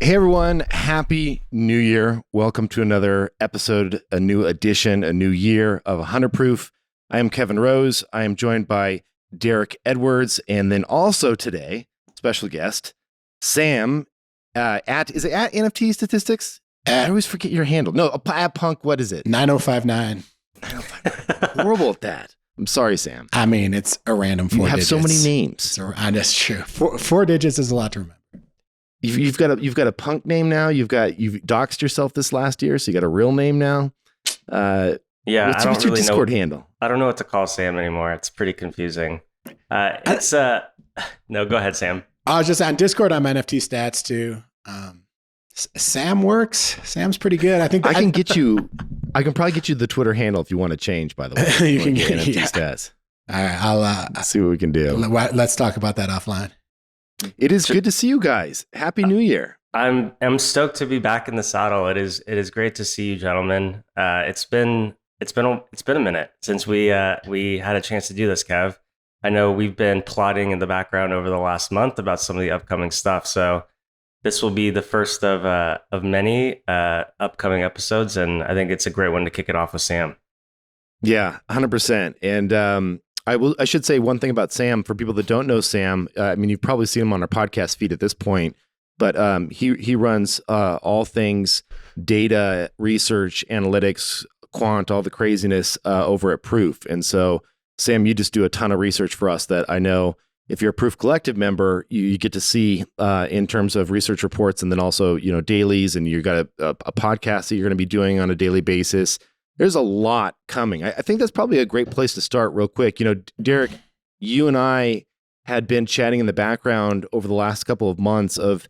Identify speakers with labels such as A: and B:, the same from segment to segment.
A: Hey everyone, happy new year. Welcome to another episode, a new edition, a new year of 100 Proof. I am Kevin Rose. I am joined by Derek Edwards, and then also today, special guest, Sam, at NFT Statistics? I always forget your handle. No, at Punk, what is it?
B: 9059.
A: 9059. Horrible at that. I'm sorry, Sam.
B: I mean, it's a random four digits.
A: You have so many names.
B: That's true. Four digits is a lot to remember.
A: You've got a punk name now. You've doxed yourself this last year, so you got a real name now.
C: Yeah,
A: what's your Discord handle?
C: I don't know what to call Sam anymore. It's pretty confusing. No, go ahead, Sam.
B: I was just on Discord. I'm NFT Stats too. Sam works. Sam's pretty good. I think
A: I can probably get you the Twitter handle if you want to change. By the way,
B: you can get
A: NFT Stats.
B: All right, I'll
A: see what we can do.
B: Let's talk about that offline.
A: It is good to see you guys. Happy New Year.
C: I'm stoked to be back in the saddle. It is great to see you, gentlemen. It's been a minute since we had a chance to do this, Kev. I know we've been plotting in the background over the last month about some of the upcoming stuff. So this will be the first of many upcoming episodes, and I think it's a great one to kick it off with Sam.
A: Yeah, 100%. And I should say one thing about Sam for people that don't know Sam. I mean, you've probably seen him on our podcast feed at this point, but he runs all things data, research, analytics, quant, all the craziness over at Proof. And so, Sam, you just do a ton of research for us that I know if you're a Proof Collective member, you get to see in terms of research reports, and then also dailies, and you've got a podcast that you're going to be doing on a daily basis. There's a lot coming. I think that's probably a great place to start real quick. Derek, you and I had been chatting in the background over the last couple of months of,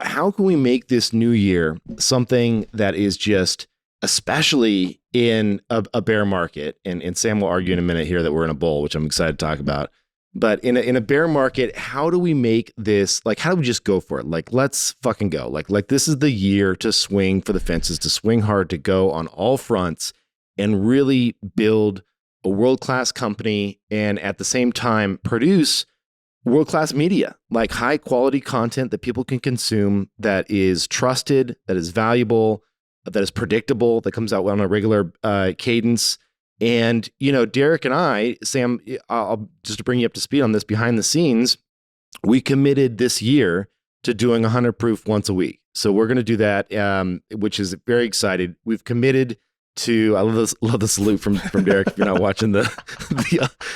A: how can we make this new year something that is just, especially in a bear market, and Sam will argue in a minute here that we're in a bull, which I'm excited to talk about. But in a bear market, how do we make this, how do we just go for it? Let's fucking go. This is the year to swing for the fences, to swing hard, to go on all fronts and really build a world-class company, and at the same time produce world-class media, high quality content that people can consume, that is trusted, that is valuable, that is predictable, that comes out on a regular cadence. And, Derek and I, Sam, I'll just to bring you up to speed on this behind the scenes, we committed this year to doing 100 Proof once a week. So we're going to do that, which is very excited. We've committed to, I love the salute from Derek if you're not watching the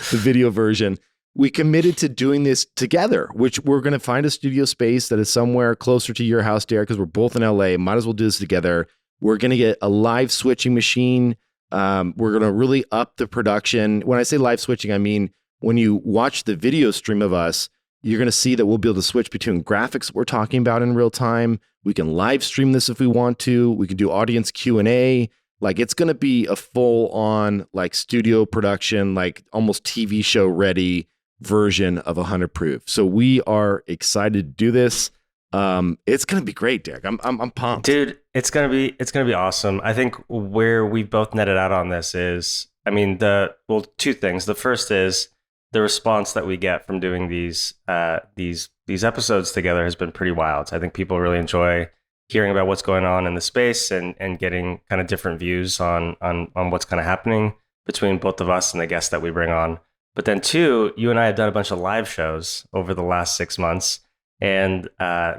A: video version. We committed to doing this together, which we're going to find a studio space that is somewhere closer to your house, Derek, because we're both in LA. Might as well do this together. We're going to get a live switching machine. We're going to really up the production. When I say live switching, I mean, when you watch the video stream of us, you're going to see that we'll be able to switch between graphics we're talking about in real time. We can live stream this if we want to. We can do audience Q&A. It's going to be a full on studio production, almost TV show ready version of 100 Proof. So we are excited to do this. It's going to be great, Derek. I'm pumped.
C: Dude, it's going to be awesome. I think where we both netted out on this is, two things. The first is the response that we get from doing these episodes together has been pretty wild. I think people really enjoy hearing about what's going on in the space and getting kind of different views on what's kind of happening between both of us and the guests that we bring on. But then two, you and I have done a bunch of live shows over the last 6 months. And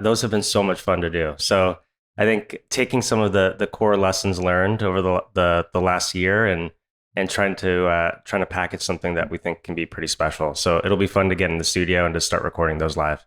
C: those have been so much fun to do. So I think taking some of the core lessons learned over the last year and trying to package something that we think can be pretty special. So it'll be fun to get in the studio and to start recording those live.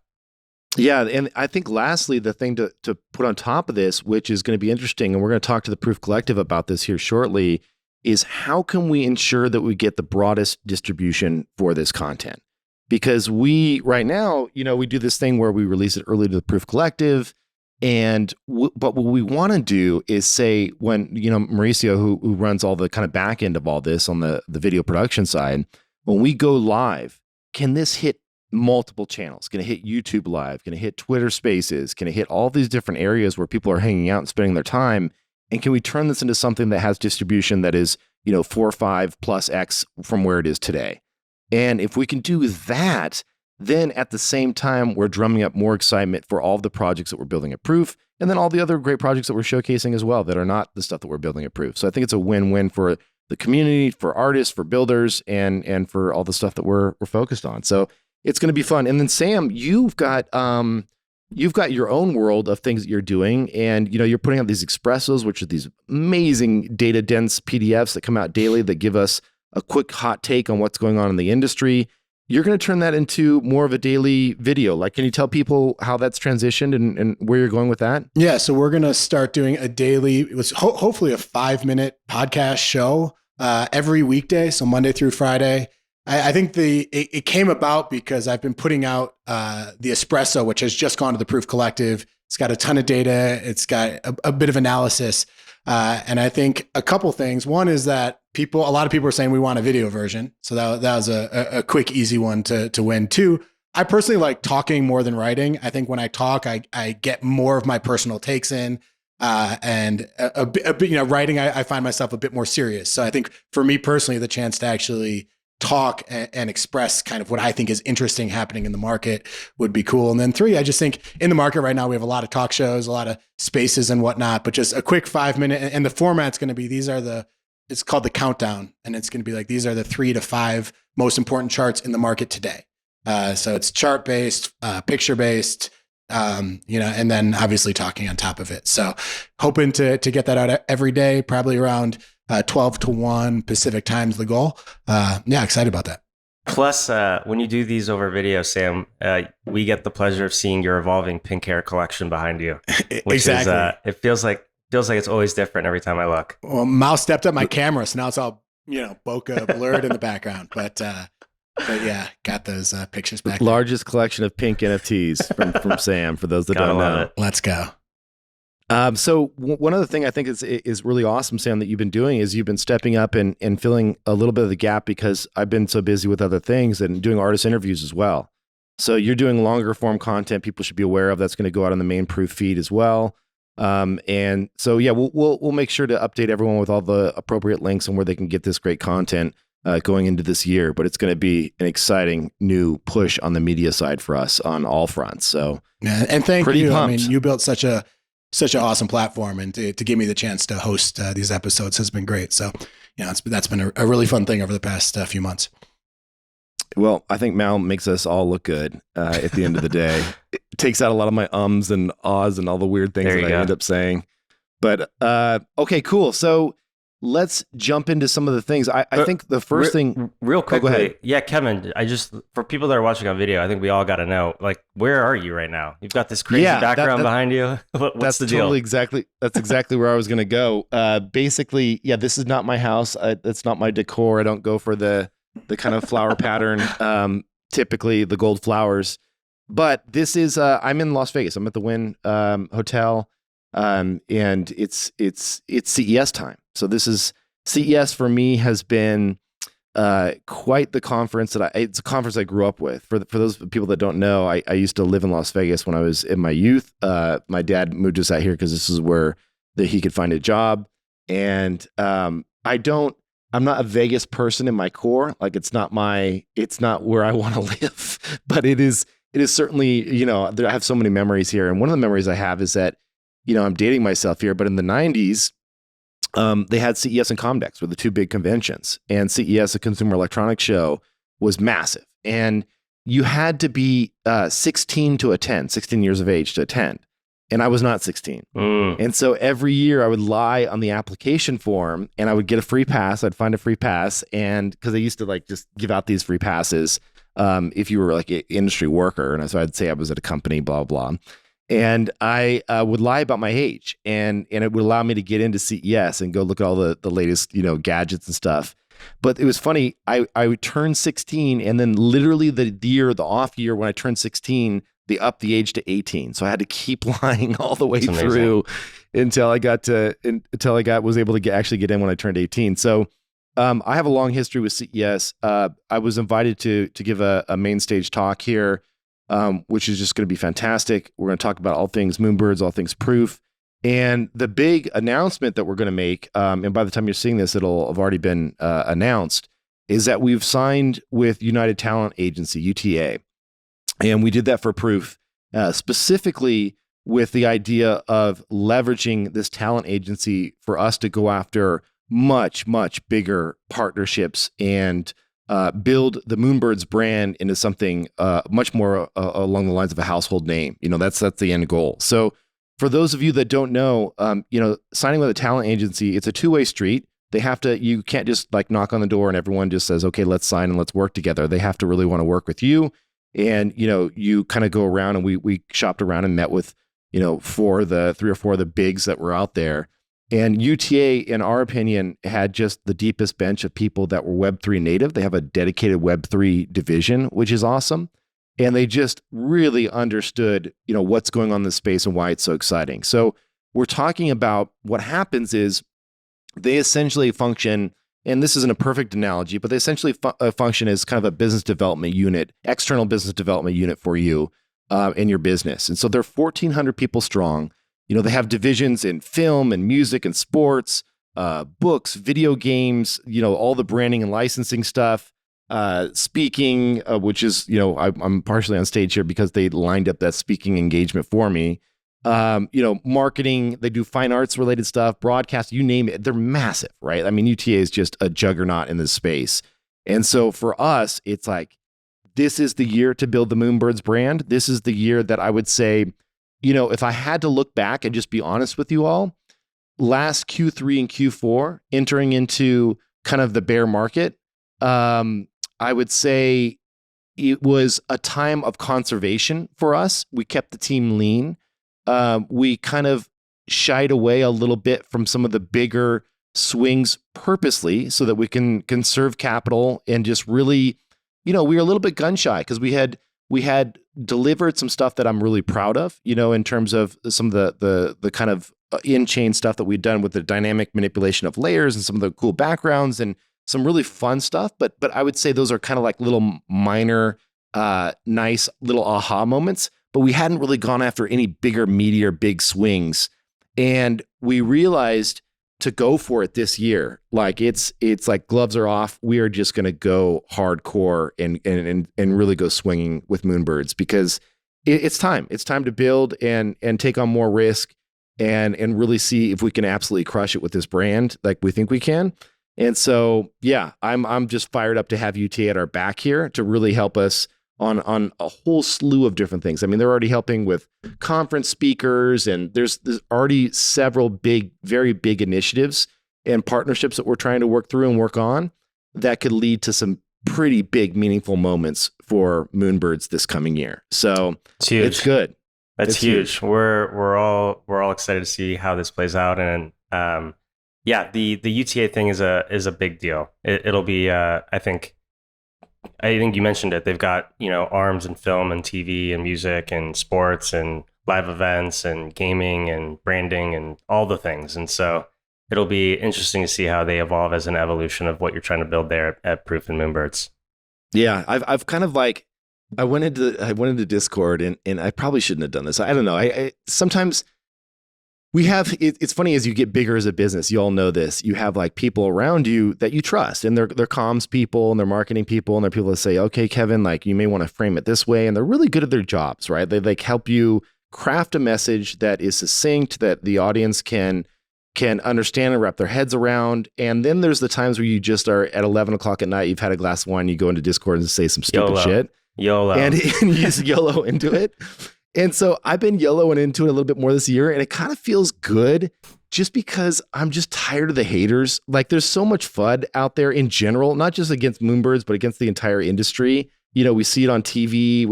A: Yeah, and I think lastly, the thing to put on top of this, which is going to be interesting, and we're going to talk to the Proof Collective about this here shortly, is how can we ensure that we get the broadest distribution for this content? Because right now, we do this thing where we release it early to the Proof Collective. But what we want to do is say when, Mauricio, who runs all the kind of back end of all this on the video production side, when we go live, can this hit multiple channels? Can it hit YouTube Live? Can it hit Twitter Spaces? Can it hit all these different areas where people are hanging out and spending their time? And can we turn this into something that has distribution that is, 4 or 5 plus X from where it is today? And if we can do that, then at the same time, we're drumming up more excitement for all of the projects that we're building at Proof, and then all the other great projects that we're showcasing as well that are not the stuff that we're building at Proof. So I think it's a win-win for the community, for artists, for builders, and for all the stuff that we're focused on. So it's going to be fun. And then Sam, you've got your own world of things that you're doing, and you're putting out these expressos, which are these amazing data dense PDFs that come out daily that give us a quick hot take on what's going on in the industry. You're going to turn that into more of a daily video. Like, can you tell people how that's transitioned and where you're going with that?
B: Yeah. So we're going to start doing a daily, it was hopefully a 5-minute podcast show every weekday. So Monday through Friday. I think it came about because I've been putting out the Espresso, which has just gone to the Proof Collective. It's got a ton of data. It's got a bit of analysis. And I think a couple things. One is that a lot of people are saying we want a video version. So that was a quick, easy one to win. Two, I personally like talking more than writing. I think when I talk, I get more of my personal takes in. And a bit, writing, I find myself a bit more serious. So I think for me personally, the chance to actually talk and express kind of what I think is interesting happening in the market would be cool. And then 3, I just think in the market right now, we have a lot of talk shows, a lot of spaces and whatnot, but just a quick 5-minute, and the format's going to be, it's called the countdown. And it's going to be like, these are the 3 to 5 most important charts in the market today. So it's chart based, picture based, and then obviously talking on top of it. So hoping to get that out every day, probably around 12 to 1 Pacific time's the goal. Excited about that.
C: Plus, when you do these over video, Sam, we get the pleasure of seeing your evolving pink hair collection behind you. Which
B: Exactly.
C: Is, it feels like it's always different every time I look.
B: Well, Mouse stepped up my camera, so now it's all bokeh blurred in the background. But yeah, got those pictures back.
A: Largest collection of pink NFTs from Sam. For those that don't know,
B: let's go.
A: So one other thing I think is really awesome, Sam, that you've been doing is you've been stepping up and filling a little bit of the gap because I've been so busy with other things and doing artist interviews as well. So you're doing longer form content people should be aware of. That's going to go out on the main Proof feed as well. And so yeah, we'll make sure to update everyone with all the appropriate links on where they can get this great content going into this year. But it's going to be an exciting new push on the media side for us on all fronts. So
B: yeah, and thank you.
A: Pumped.
B: I mean, you built such an awesome platform, and to give me the chance to host these episodes has been great. So, that's been a really fun thing over the past few months.
A: Well, I think Mal makes us all look good at the end of the day. It takes out a lot of my ums and ahs and all the weird things that I end up saying. But okay, cool. So let's jump into some of the things. I think the first thing,
C: real quickly,
A: go ahead.
C: Yeah, Kevin, for people that are watching on video, I think we all got to know, like, where are you right now? You've got this crazy background behind you. What's the deal? That's exactly where I was going to go. Basically, yeah, this is not my house. It's not my decor. I don't go for the kind of flower pattern, typically the gold flowers. But this is, I'm in Las Vegas. I'm at the Wynn Hotel, and it's CES time. So this is CES for me has been quite the conference it's a conference I grew up with. For those people that don't know, I used to live in Las Vegas when I was in my youth. My dad moved us out here because this is where he could find a job. And I'm not a Vegas person in my core. Like it's not where I want to live, but it is certainly, I have so many memories here. And one of the memories I have is that, I'm dating myself here, but in the 90s, they had CES and Comdex were the two big conventions, and CES, a consumer electronics show, was massive. And you had to be 16 years of age to attend. And I was not 16. And so every year I would lie on the application form and I would get a free pass. I'd find a free pass. And because they used to like just give out these free passes if you were like an industry worker. And so I'd say I was at a company, blah, blah. And I would lie about my age and it would allow me to get into CES and go look at all the latest, gadgets and stuff. But it was funny. I would turn 16 and then literally the off year when I turned 16, they upped the age to 18. So I had to keep lying all the way through until I was able to actually get in when I turned 18. So I have a long history with CES. I was invited to give a main stage talk here, which is just going to be fantastic. We're going to talk about all things Moonbirds, all things Proof. And the big announcement that we're going to make, and by the time you're seeing this, it'll have already been announced, is that we've signed with United Talent Agency, UTA.
A: And we did that for Proof, specifically with the idea of leveraging this talent agency for us to go after much, much bigger partnerships and build the Moonbirds brand into something much more along the lines of a household name. That's the end goal. So for those of you that don't know, signing with a talent agency, it's a two-way street. You can't just like knock on the door and everyone just says, okay, let's sign and let's work together. They have to really want to work with you. And, you kind of go around, and we shopped around and met with, 3 or 4 of the bigs that were out there. And UTA, in our opinion, had just the deepest bench of people that were Web3 native. They have a dedicated Web3 division, which is awesome. And they just really understood, what's going on in this space and why it's so exciting. So we're talking about what happens is they essentially function, and this isn't a perfect analogy, but they essentially function as kind of a business development unit, external business development unit for you in your business. And so they're 1,400 people strong. They have divisions in film and music and sports, books, video games, all the branding and licensing stuff, speaking, which is, I'm partially on stage here because they lined up that speaking engagement for me. Marketing, they do fine arts related stuff, broadcast, you name it. They're massive, right? I mean, UTA is just a juggernaut in this space. And so for us, it's like, this is the year to build the Moonbirds brand. This is the year that I would say, if I had to look back and just be honest with you all, last Q3 and Q4, entering into kind of the bear market, I would say it was a time of conservation for us. We kept the team lean. We kind of shied away a little bit from some of the bigger swings purposely so that we can conserve capital and just really, we were a little bit gun shy because we had delivered some stuff that I'm really proud of, in terms of some of the kind of in-chain stuff that we'd done with the dynamic manipulation of layers and some of the cool backgrounds and some really fun stuff. But I would say those are kind of like little minor, nice little aha moments. But we hadn't really gone after any bigger, meatier, big swings. And we realized to go for it this year, like it's like gloves are off. We are just going to go hardcore and really go swinging with Moonbirds because it's time. It's time to build and take on more risk and really see if we can absolutely crush it with this brand like we think we can. And so, yeah, I'm just fired up to have UTA at our back here to really help us on a whole slew of different things. I mean, they're already helping with conference speakers, and there's already several very big initiatives and partnerships that we're trying to work through and work on that could lead to some pretty big, meaningful moments for Moonbirds this coming year. So it's good.
C: That's huge. We're all excited to see how this plays out, and yeah, the UTA thing is a big deal. It'll be I think you mentioned it. They've got, arms and film and TV and music and sports and live events and gaming and branding and all the things. And so it'll be interesting to see how they evolve as an evolution of what you're trying to build there at Proof and Moonbirds.
A: Yeah, I've kind of like, I went into Discord and I probably shouldn't have done this. I don't know. I sometimes it's funny as you get bigger as a business, you all know this, you have like people around you that you trust, and they're comms people and they're marketing people, and they're people that say, okay, Kevin, like you may want to frame it this way. And they're really good at their jobs, right? They like help you craft a message that is succinct, that the audience can understand and wrap their heads around. And then there's the times where you just are at 11 o'clock at night, you've had a glass of wine, you go into Discord and say some stupid shit.
C: YOLO.
A: And you just YOLO into it. And so I've been YOLOing into it a little bit more this year, and it kind of feels good just because I'm just tired of the haters. Like there's so much FUD out there in general, not just against Moonbirds, but against the entire industry. We see it on TV.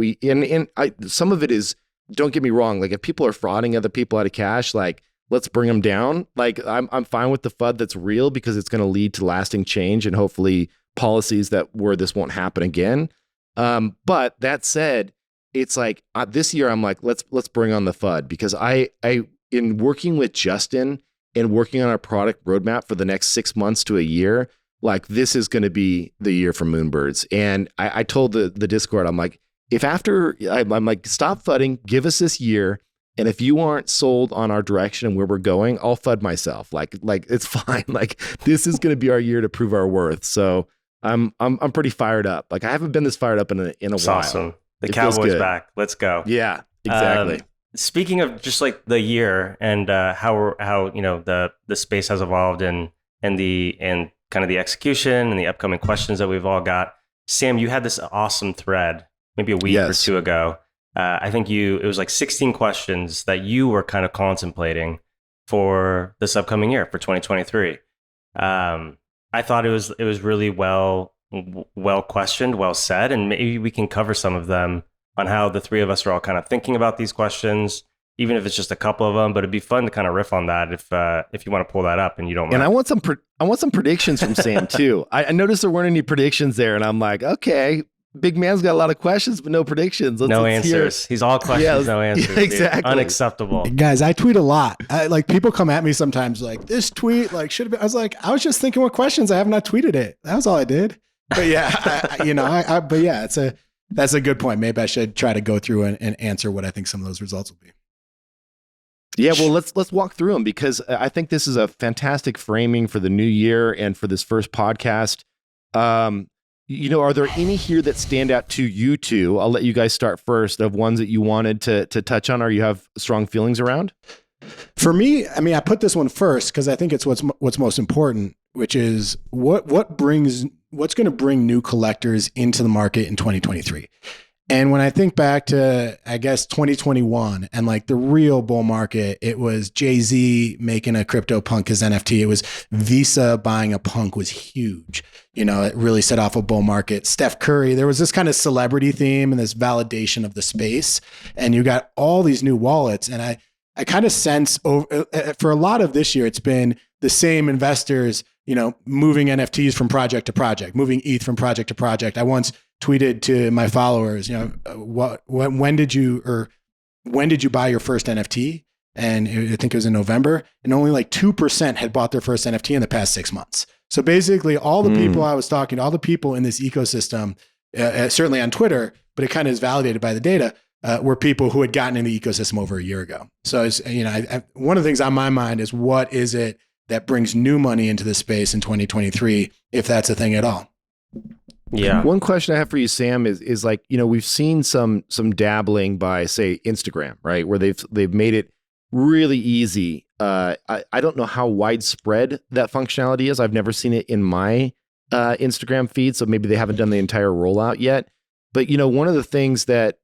A: Some of it is, don't get me wrong, like if people are frauding other people out of cash, like let's bring them down. Like I'm fine with the FUD that's real because it's going to lead to lasting change and hopefully policies where this won't happen again. But that said, it's like this year I'm like, let's bring on the FUD, because I in working with Justin and working on our product roadmap for the next 6 months to a year, like this is going to be the year for Moonbirds. And I told the Discord, I'm like, I'm like, stop FUDding, give us this year. And if you aren't sold on our direction and where we're going, I'll FUD myself. Like it's fine. Like this is going to be our year to prove our worth. So I'm pretty fired up. Like I haven't been this fired up in a while.
C: Awesome. The
A: It feels
C: Cowboys
A: good.
C: back. Let's go.
A: Yeah, exactly.
C: Speaking of just like the year and how the space has evolved and kind of the execution and the upcoming questions that we've all got. Sam, you had this awesome thread maybe a week or two ago. I think it was like 16 questions that you were kind of contemplating for this upcoming year for 2023. I thought it was really well questioned, well said, and maybe we can cover some of them on how the three of us are all kind of thinking about these questions, even if it's just a couple of them. But it'd be fun to kind of riff on that if you want to pull that up and you don't mind.
A: And I want some predictions from Sam too. I noticed there weren't any predictions there, and I'm like, okay, big man's got a lot of questions but no predictions.
C: No answers. He's all questions, no answers.
A: Exactly.
C: Dude. Unacceptable.
B: Guys, I tweet a lot. Like people come at me sometimes like this tweet like should have been. I was like, I was just thinking what questions. I have not tweeted it. That was all I did. But yeah, but yeah, that's a good point. Maybe I should try to go through and answer what I think some of those results will be.
A: Yeah, well, let's walk through them because I think this is a fantastic framing for the new year and for this first podcast. Are there any here that stand out to you two? I'll let you guys start first of ones that you wanted to touch on or you have strong feelings around.
B: For me, I mean, I put this one first because I think it's what's most important, which is what's going to bring new collectors into the market in 2023. And when I think back to, I guess, 2021 and like the real bull market, it was Jay-Z making a crypto punk as NFT. It was Visa buying a punk was huge. It really set off a bull market. Steph Curry, there was this kind of celebrity theme and this validation of the space. And you got all these new wallets. And I kind of sense for a lot of this year, it's been the same investors, moving NFTs from project to project, moving ETH from project to project. I once tweeted to my followers, when did you buy your first NFT? And I think it was in November, and only like 2% had bought their first NFT in the past 6 months. So basically all the people I was talking to, all the people in this ecosystem, certainly on Twitter, but it kind of is validated by the data, were people who had gotten in the ecosystem over a year ago. So it's, one of the things on my mind is what is it that brings new money into the space in 2023, if that's a thing at all.
C: Yeah.
A: One question I have for you, Sam, is like, we've seen some dabbling by, say, Instagram, right? Where they've made it really easy. I don't know how widespread that functionality is. I've never seen it in my Instagram feed, so maybe they haven't done the entire rollout yet. But, one of the things that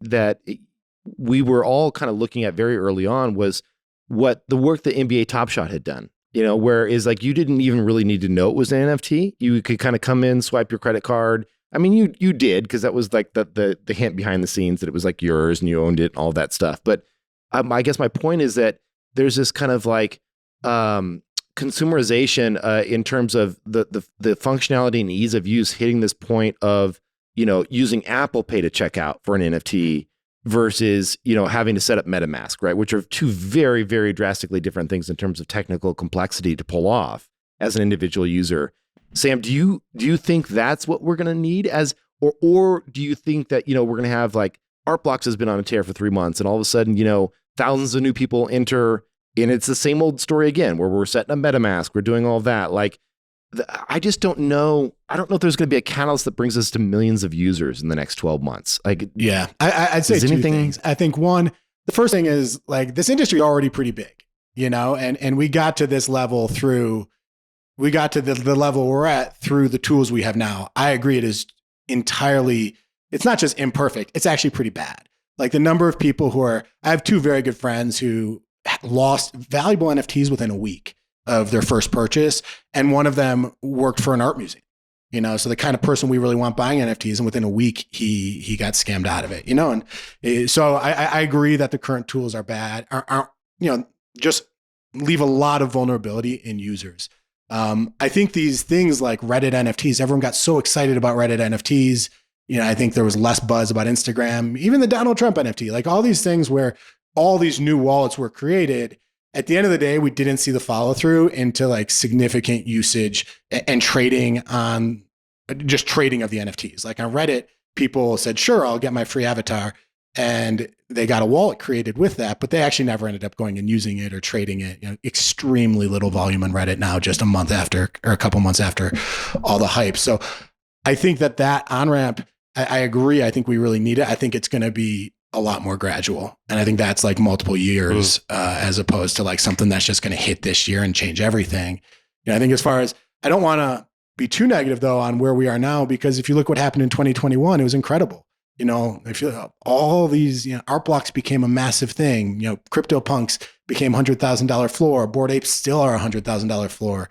A: we were all kind of looking at very early on was what the work that NBA Top Shot had done. Whereas like you didn't even really need to know it was an NFT. You could kind of come in, swipe your credit card. I mean, you did because that was like the hint behind the scenes that it was like yours and you owned it and all that stuff. But I guess my point is that there's this kind of like consumerization in terms of the functionality and ease of use hitting this point of using Apple Pay to check out for an NFT versus, having to set up MetaMask, right? Which are two very, very drastically different things in terms of technical complexity to pull off as an individual user. Sam, do you think that's what we're going to need or do you think that, we're going to have like Artblocks has been on a tear for 3 months and all of a sudden, thousands of new people enter and it's the same old story again, where we're setting up MetaMask, we're doing all that. Like, I just don't know. I don't know if there's going to be a catalyst that brings us to millions of users in the next 12 months. Like,
B: yeah, I'd say two things. I think one, the first thing is like this industry is already pretty big, and we got to this level we got to the level we're at through the tools we have now. I agree. It is entirely, it's not just imperfect. It's actually pretty bad. Like the number of people I have two very good friends who lost valuable NFTs within a week of their first purchase. And one of them worked for an art museum, so the kind of person we really want buying NFTs, and within a week he got scammed out of it, and so I agree that the current tools are bad, just leave a lot of vulnerability in users. I think these things like Reddit NFTs, everyone got so excited about Reddit NFTs. I think there was less buzz about Instagram, even the Donald Trump NFT, like all these things where all these new wallets were created. At the end of the day, we didn't see the follow through into like significant usage and trading of the NFTs. Like on Reddit, people said, sure, I'll get my free avatar. And they got a wallet created with that, but they actually never ended up going and using it or trading it. Extremely little volume on Reddit now, just a month after or a couple months after all the hype. So I think that on-ramp I agree. I think we really need it. I think it's going to be a lot more gradual. And I think that's like multiple years as opposed to like something that's just going to hit this year and change everything. I think as far as, I don't want to be too negative though on where we are now, because if you look what happened in 2021, it was incredible. If all these, art blocks became a massive thing. CryptoPunks became $100,000 floor. Bored Apes still are $100,000 floor.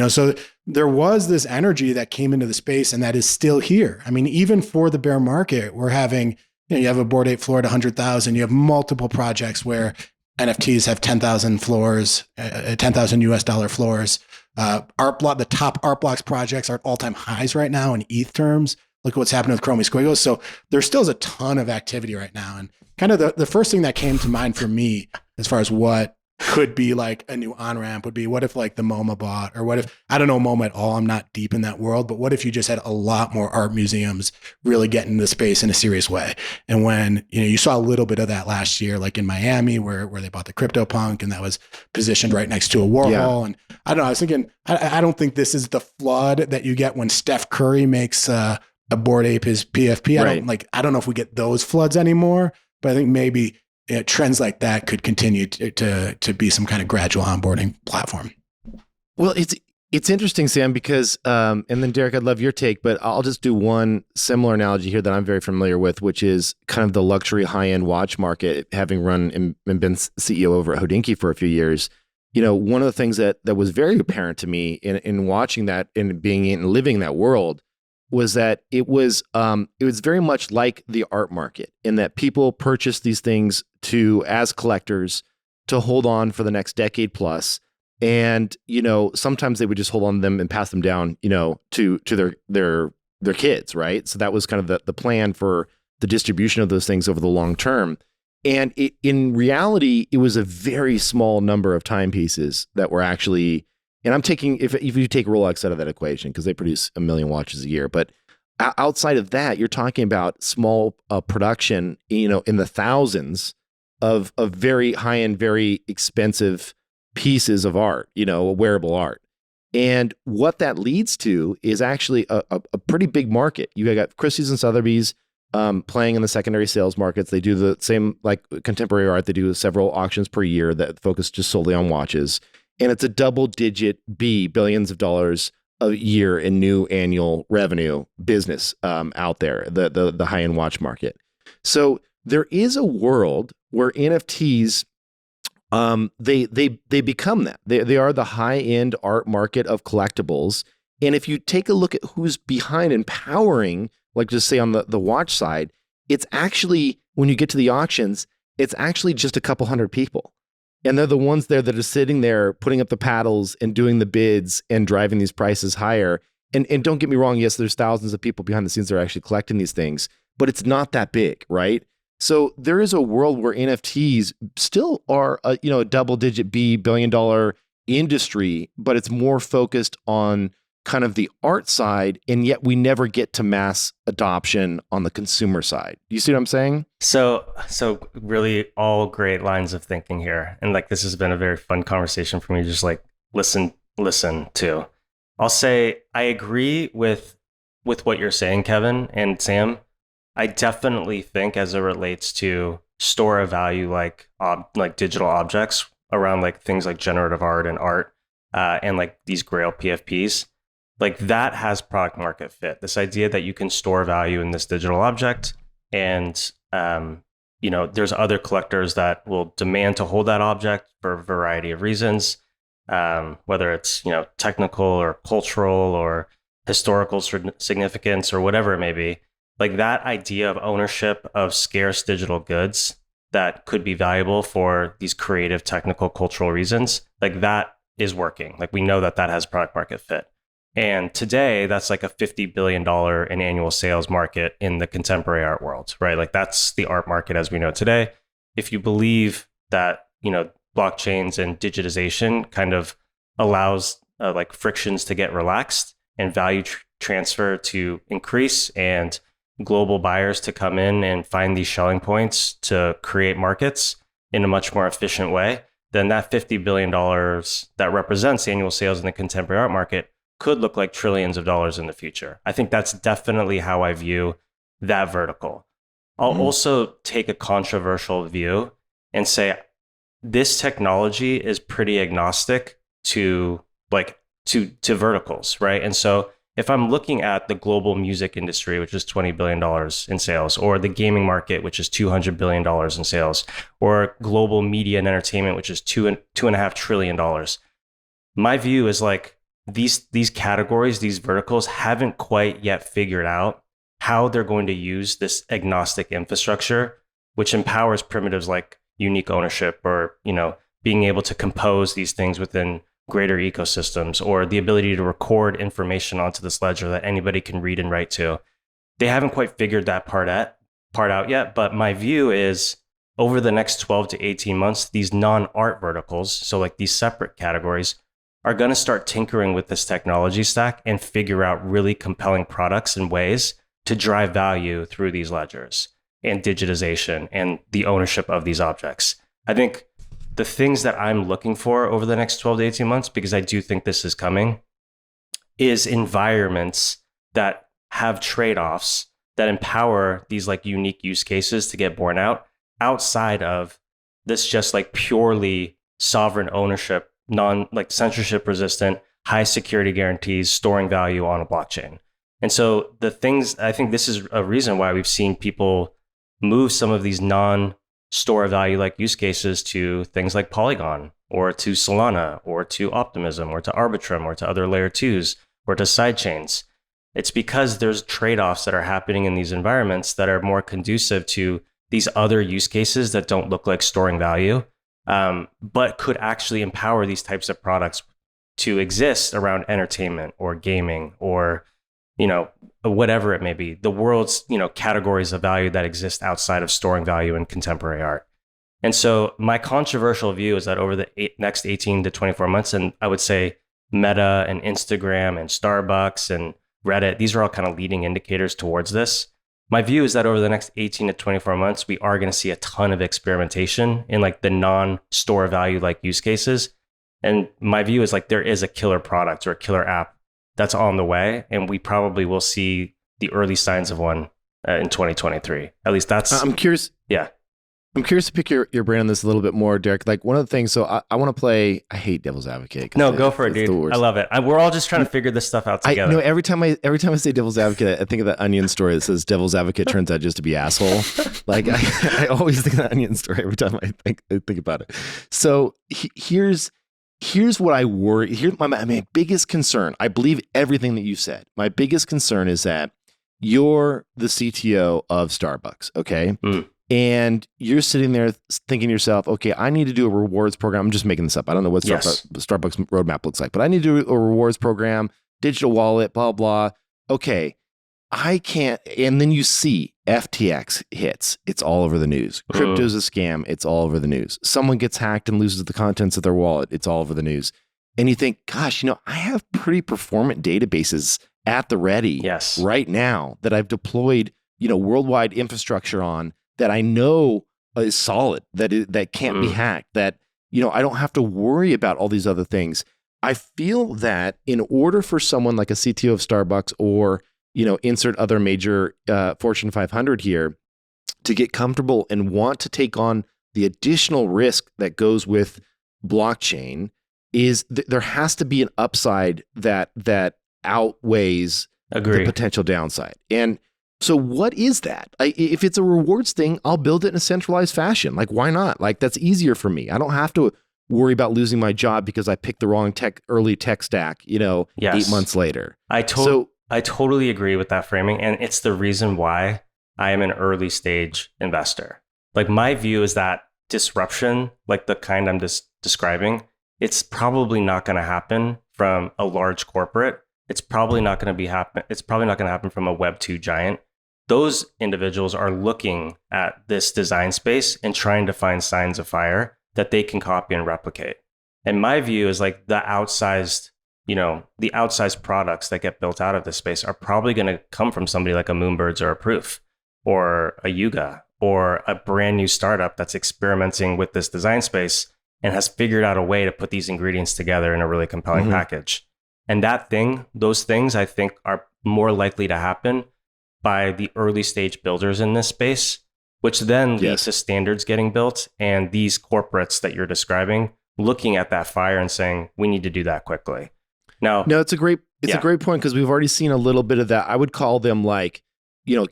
B: So there was this energy that came into the space, and that is still here. I mean, even for the bear market, we're having, you have a Bored Ape floor at 100,000. You have multiple projects where NFTs have 10,000 floors, 10,000 US dollar floors. The top art blocks projects are at all-time highs right now in ETH terms. Look at what's happening with Chromie Squiggles. So there still is a ton of activity right now. And kind of the first thing that came to mind for me as far as what could be like a new on-ramp would be, what if like the MoMA bought, or what if, I don't know MoMA at all, I'm not deep in that world, but what if you just had a lot more art museums really get into the space in a serious way? And when, you saw a little bit of that last year, like in Miami where they bought the CryptoPunk, and that was positioned right next to a Warhol. Yeah. And I don't know, I was thinking, I don't think this is the flood that you get when Steph Curry makes a Bored Ape his PFP. I don't know if we get those floods anymore, but I think maybe trends like that could continue to be some kind of gradual onboarding platform.
A: Well, it's interesting, Sam, because and then Derek, I'd love your take, but I'll just do one similar analogy here that I'm very familiar with, which is kind of the luxury high-end watch market. Having run and been CEO over at Hodinkee for a few years, one of the things that was very apparent to me in watching that and being in living that world was that it was very much like the art market, in that people purchase these things as collectors to hold on for the next decade plus. And, sometimes they would just hold on to them and pass them down, to their kids. Right. So that was kind of the plan for the distribution of those things over the long term. And in reality, it was a very small number of timepieces that were actually, and I'm taking, if you take Rolex out of that equation, because they produce 1 million watches a year, but outside of that, you're talking about small production, in the thousands of very high-end, very expensive pieces of art, wearable art. And what that leads to is actually a pretty big market. You got Christie's and Sotheby's playing in the secondary sales markets. They do the same like contemporary art. They do several auctions per year that focus just solely on watches. And it's a double-digit billions of dollars a year in new annual revenue business out there, the high-end watch market. So there is a world where NFTs, they become that. They are the high-end art market of collectibles. And if you take a look at who's behind and powering, like just say on the watch side, it's actually, when you get to the auctions, it's actually just a couple hundred people. And they're the ones there that are sitting there putting up the paddles and doing the bids and driving these prices higher. And don't get me wrong, yes, there's thousands of people behind the scenes that are actually collecting these things, but it's not that big, right? So there is a world where NFTs still are a double-digit billion-dollar industry, but it's more focused on kind of the art side, and yet we never get to mass adoption on the consumer side. Do you see what I'm saying?
C: So really all great lines of thinking here. And like, this has been a very fun conversation for me, just like listen to. I'll say I agree with what you're saying, Kevin and Sam. I definitely think as it relates to store of value, like digital objects around like things like generative art and like these Grail PFPs, like that has product market fit. This idea that you can store value in this digital object, and there's other collectors that will demand to hold that object for a variety of reasons, whether it's technical or cultural or historical significance or whatever it may be. Like that idea of ownership of scarce digital goods that could be valuable for these creative, technical, cultural reasons, like that is working. Like we know that has product market fit. And today, that's like a $50 billion in annual sales market in the contemporary art world, right? Like that's the art market as we know today. If you believe that, blockchains and digitization kind of allows like frictions to get relaxed and value transfer to increase and global buyers to come in and find these shelling points to create markets in a much more efficient way, then that $50 billion that represents annual sales in the contemporary art market could look like trillions of dollars in the future. I think that's definitely how I view that vertical. I'll also take a controversial view and say this technology is pretty agnostic to to verticals, right? And so if I'm looking at the global music industry, which is $20 billion in sales, or the gaming market, which is $200 billion in sales, or global media and entertainment, which is $2.5 trillion, my view is like these categories, these verticals haven't quite yet figured out how they're going to use this agnostic infrastructure, which empowers primitives like unique ownership, or, you know, being able to compose these things within greater ecosystems, or the ability to record information onto this ledger that anybody can read and write to. They haven't quite figured that part out yet, but my view is over the next 12 to 18 months, these non-art verticals, so like these separate categories, are going to start tinkering with this technology stack and figure out really compelling products and ways to drive value through these ledgers and digitization and the ownership of these objects. I think the things that I'm looking for over the next 12 to 18 months, because I do think this is coming, is environments that have trade-offs that empower these like unique use cases to get borne out outside of this just like purely sovereign ownership, like censorship resistant, high security guarantees, storing value on a blockchain. And so the things, I think this is a reason why we've seen people move some of these non-store value like use cases to things like Polygon, or to Solana, or to Optimism, or to Arbitrum, or to other layer 2s, or to sidechains. It's because there's trade-offs that are happening in these environments that are more conducive to these other use cases that don't look like storing value, but could actually empower these types of products to exist around entertainment or gaming, or, you know, whatever it may be, the world's, you know, categories of value that exist outside of storing value in contemporary art. And so my controversial view is that over the next 18 to 24 months, and I would say Meta and Instagram and Starbucks and Reddit, these are all kind of leading indicators towards this. My view is that over the next 18 to 24 months, we are going to see a ton of experimentation in like the non-store value like use cases. And my view is like there is a killer product or a killer app that's on the way, and we probably will see the early signs of one in 2023. At least that's...
A: I'm curious.
C: Yeah.
A: I'm curious to pick your brain on this a little bit more, Derek. Like one of the things, so I want to play, I hate devil's advocate.
C: No, go for it, dude. I love it. We're all just trying to figure this stuff out together.
A: No, every time I say devil's advocate, I think of that Onion story that says devil's advocate turns out just to be asshole. Like I always think of that Onion story every time I think about it. So here's what I worry. Here's my biggest concern. I believe everything that you said. My biggest concern is that you're the CTO of Starbucks, okay? And you're sitting there thinking to yourself, okay, I need to do a rewards program. I'm just making this up. I don't know what Starbucks roadmap looks like, but I need to do a rewards program, digital wallet, blah, blah. Okay, I can't. And then you see FTX hits. It's all over the news. Crypto's a scam. It's all over the news. Someone gets hacked and loses the contents of their wallet. It's all over the news. And you think, gosh, I have pretty performant databases at the ready right now that I've deployed, worldwide infrastructure on, that I know is solid, that can't be hacked, that, I don't have to worry about all these other things. I feel that in order for someone like a CTO of Starbucks or, insert other major Fortune 500 here to get comfortable and want to take on the additional risk that goes with blockchain is there has to be an upside that outweighs the potential downside. And so what is that? If it's a rewards thing, I'll build it in a centralized fashion. Like, why not? Like, that's easier for me. I don't have to worry about losing my job because I picked the wrong early tech stack, 8 months later. I
C: totally agree with that framing. And it's the reason why I am an early stage investor. Like, my view is that disruption, like the kind I'm just describing, it's probably not going to happen from a large corporate. It's probably not going to happen from a Web2 giant. Those individuals are looking at this design space and trying to find signs of fire that they can copy and replicate. And my view is like the outsized products that get built out of this space are probably going to come from somebody like a Moonbirds or a Proof or a Yuga or a brand new startup that's experimenting with this design space and has figured out a way to put these ingredients together in a really compelling package. And those things I think are more likely to happen by the early stage builders in this space, which then leads to standards getting built and these corporates that you're describing looking at that fire and saying, we need to do that quickly. Now,
A: no, it's a great point because we've already seen a little bit of that. I would call them like,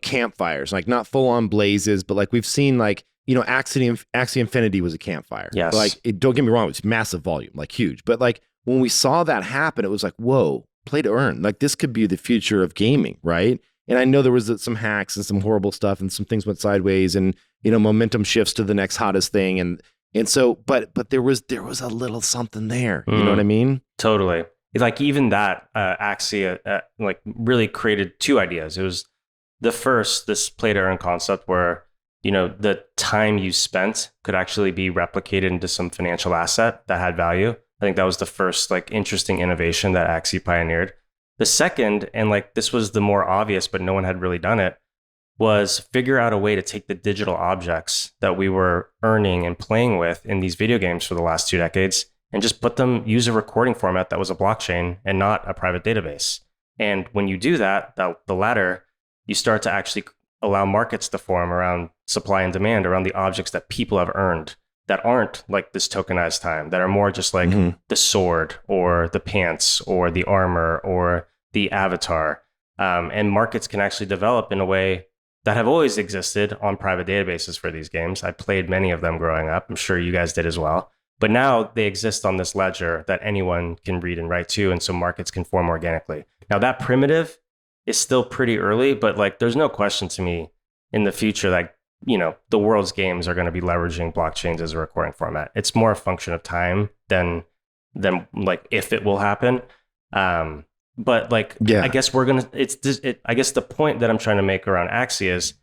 A: campfires, like not full on blazes, but like we've seen like, Axie Infinity was a campfire.
C: Yes.
A: Like, don't get me wrong, it's massive volume, like huge. But like when we saw that happen, it was like, whoa, play to earn. Like this could be the future of gaming, right? And I know there was some hacks and some horrible stuff and some things went sideways and, momentum shifts to the next hottest thing. And so, but there was a little something there. You know what I mean?
C: Totally. Like even that Axie like really created two ideas. It was the first, this play to earn concept where, the time you spent could actually be replicated into some financial asset that had value. I think that was the first like interesting innovation that Axie pioneered. The second, and like this was the more obvious, but no one had really done it, was figure out a way to take the digital objects that we were earning and playing with in these video games for the last 2 decades and just use a recording format that was a blockchain and not a private database. And when you do that, the latter, you start to actually allow markets to form around supply and demand, around the objects that people have earned that aren't like this tokenized time, that are more just like the sword or the pants or the armor or the avatar. And markets can actually develop in a way that have always existed on private databases for these games. I played many of them growing up. I'm sure you guys did as well. But now they exist on this ledger that anyone can read and write to. And so markets can form organically. Now that primitive is still pretty early, but like there's no question to me in the future that, the world's games are going to be leveraging blockchains as a recording format. It's more a function of time than like if it will happen. But like, I guess I guess the point that I'm trying to make around Axie is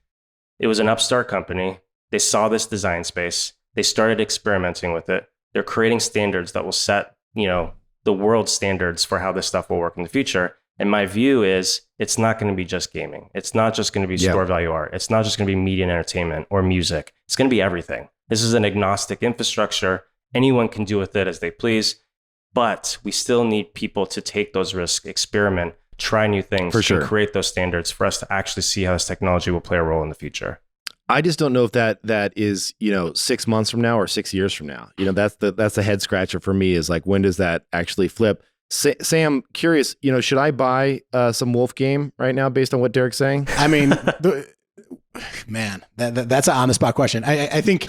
C: it was an upstart company. They saw this design space. They started experimenting with it. They're creating standards that will set, the world standards for how this stuff will work in the future. And my view is it's not going to be just gaming. It's not just going to be store value art. It's not just going to be media and entertainment or music. It's going to be everything. This is an agnostic infrastructure. Anyone can do with it as they please. But we still need people to take those risks, experiment, try new things, and create those standards for us to actually see how this technology will play a role in the future.
A: I just don't know if that is, 6 months from now or 6 years from now. That's the head scratcher for me is like, when does that actually flip? Sam, curious, should I buy some Wolf game right now based on what Derek's saying?
B: I mean, that's an honest spot question. I think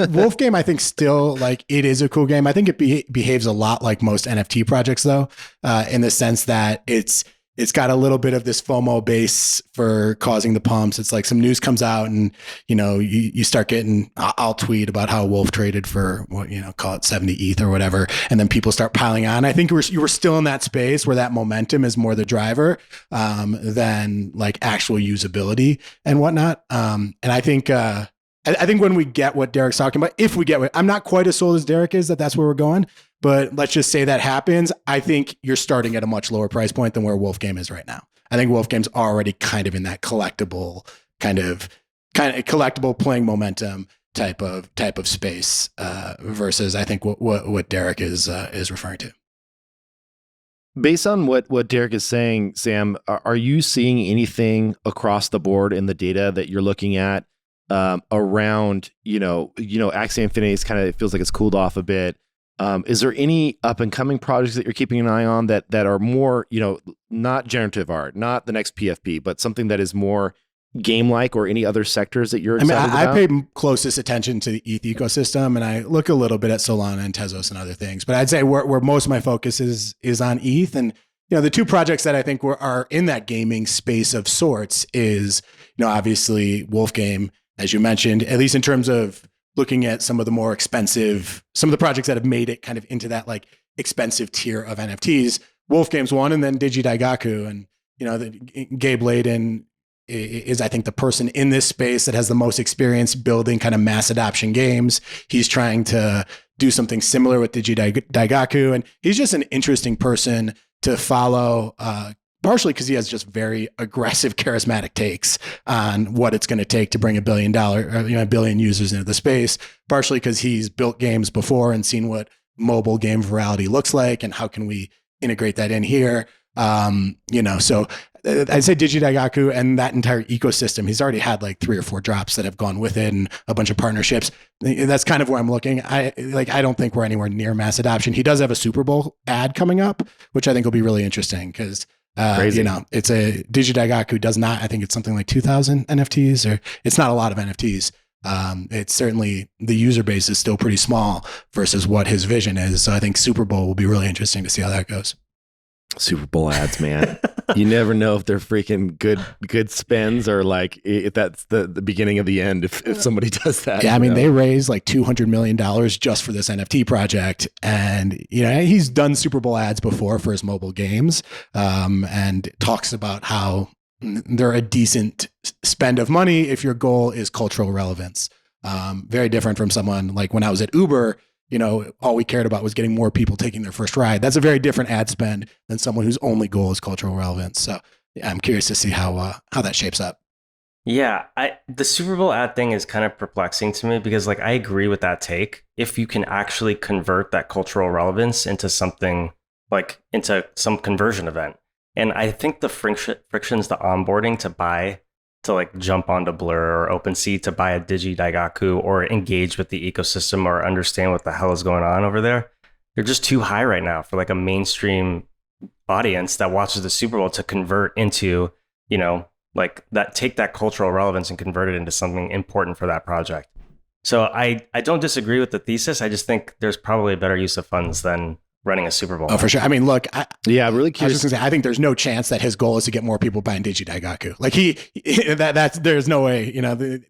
B: Wolf game, I think still like it is a cool game. I think it behaves a lot like most NFT projects though, in the sense that it's got a little bit of this FOMO base for causing the pumps. It's like some news comes out and, you start getting, I'll tweet about how Wolf traded for call it 70 ETH or whatever. And then people start piling on. I think you were still in that space where that momentum is more the driver than like actual usability and whatnot. And I think when we get what Derek's talking about, if we get what, I'm not quite as sold as Derek is that's where we're going. But let's just say that happens. I think you're starting at a much lower price point than where Wolf Game is right now. I think Wolf Game's already kind of in that collectible kind of collectible playing momentum type of space versus I think what Derek is referring to.
A: Based on what Derek is saying, Sam, are you seeing anything across the board in the data that you're looking at around Axie Infinity? It feels like it's cooled off a bit. Is there any up and coming projects that you're keeping an eye on that are more, not generative art, not the next PFP, but something that is more game-like, or any other sectors that you're excited about?
B: I pay closest attention to the ETH ecosystem, and I look a little bit at Solana and Tezos and other things, but I'd say where most of my focus is on ETH. And, the two projects that I think are in that gaming space of sorts is, obviously Wolf Game, as you mentioned, at least in terms of looking at some of the projects that have made it kind of into that like expensive tier of NFTs. Wolf Game's one, and then Digi-Daigaku. And, Gabe Layden is, I think, the person in this space that has the most experience building kind of mass adoption games. He's trying to do something similar with Digi-Daigaku. And he's just an interesting person to follow, partially because he has just very aggressive, charismatic takes on what it's going to take to bring a billion users into the space. Partially because he's built games before and seen what mobile game virality looks like and how can we integrate that in here. So I'd say Digidaigaku and that entire ecosystem, he's already had like 3 or 4 drops that have gone with it and a bunch of partnerships. That's kind of where I'm looking. I don't think we're anywhere near mass adoption. He does have a Super Bowl ad coming up, which I think will be really interesting because it's a Digidaigaku does not, I think it's something like 2,000 NFTs, or it's not a lot of NFTs. It's certainly, the user base is still pretty small versus what his vision is. So I think Super Bowl will be really interesting to see how that goes.
A: Super Bowl ads, man. You never know if they're freaking good spends or like if that's the beginning of the end if somebody does that.
B: Yeah, I mean, they raised like $200 million just for this NFT project. And, he's done Super Bowl ads before for his mobile games, and talks about how they're a decent spend of money if your goal is cultural relevance. Very different from someone like when I was at Uber. All we cared about was getting more people taking their first ride. That's a very different ad spend than someone whose only goal is cultural relevance. So yeah, I'm curious to see how that shapes up.
C: Yeah, the Super Bowl ad thing is kind of perplexing to me because like I agree with that take. If you can actually convert that cultural relevance into something like into some conversion event. And I think the frictions, the onboarding to like jump onto Blur or OpenSea to buy a Digidaigaku or engage with the ecosystem or understand what the hell is going on over there, they're just too high right now for like a mainstream audience that watches the Super Bowl to convert into, like that, take that cultural relevance and convert it into something important for that project. So I don't disagree with the thesis. I just think there's probably a better use of funds than running a Super Bowl.
B: Oh, for sure. I mean, look,
A: I'm really curious.
B: I was just gonna say, I think there's no chance that his goal is to get more people buying Digidaigaku. Like there's no way,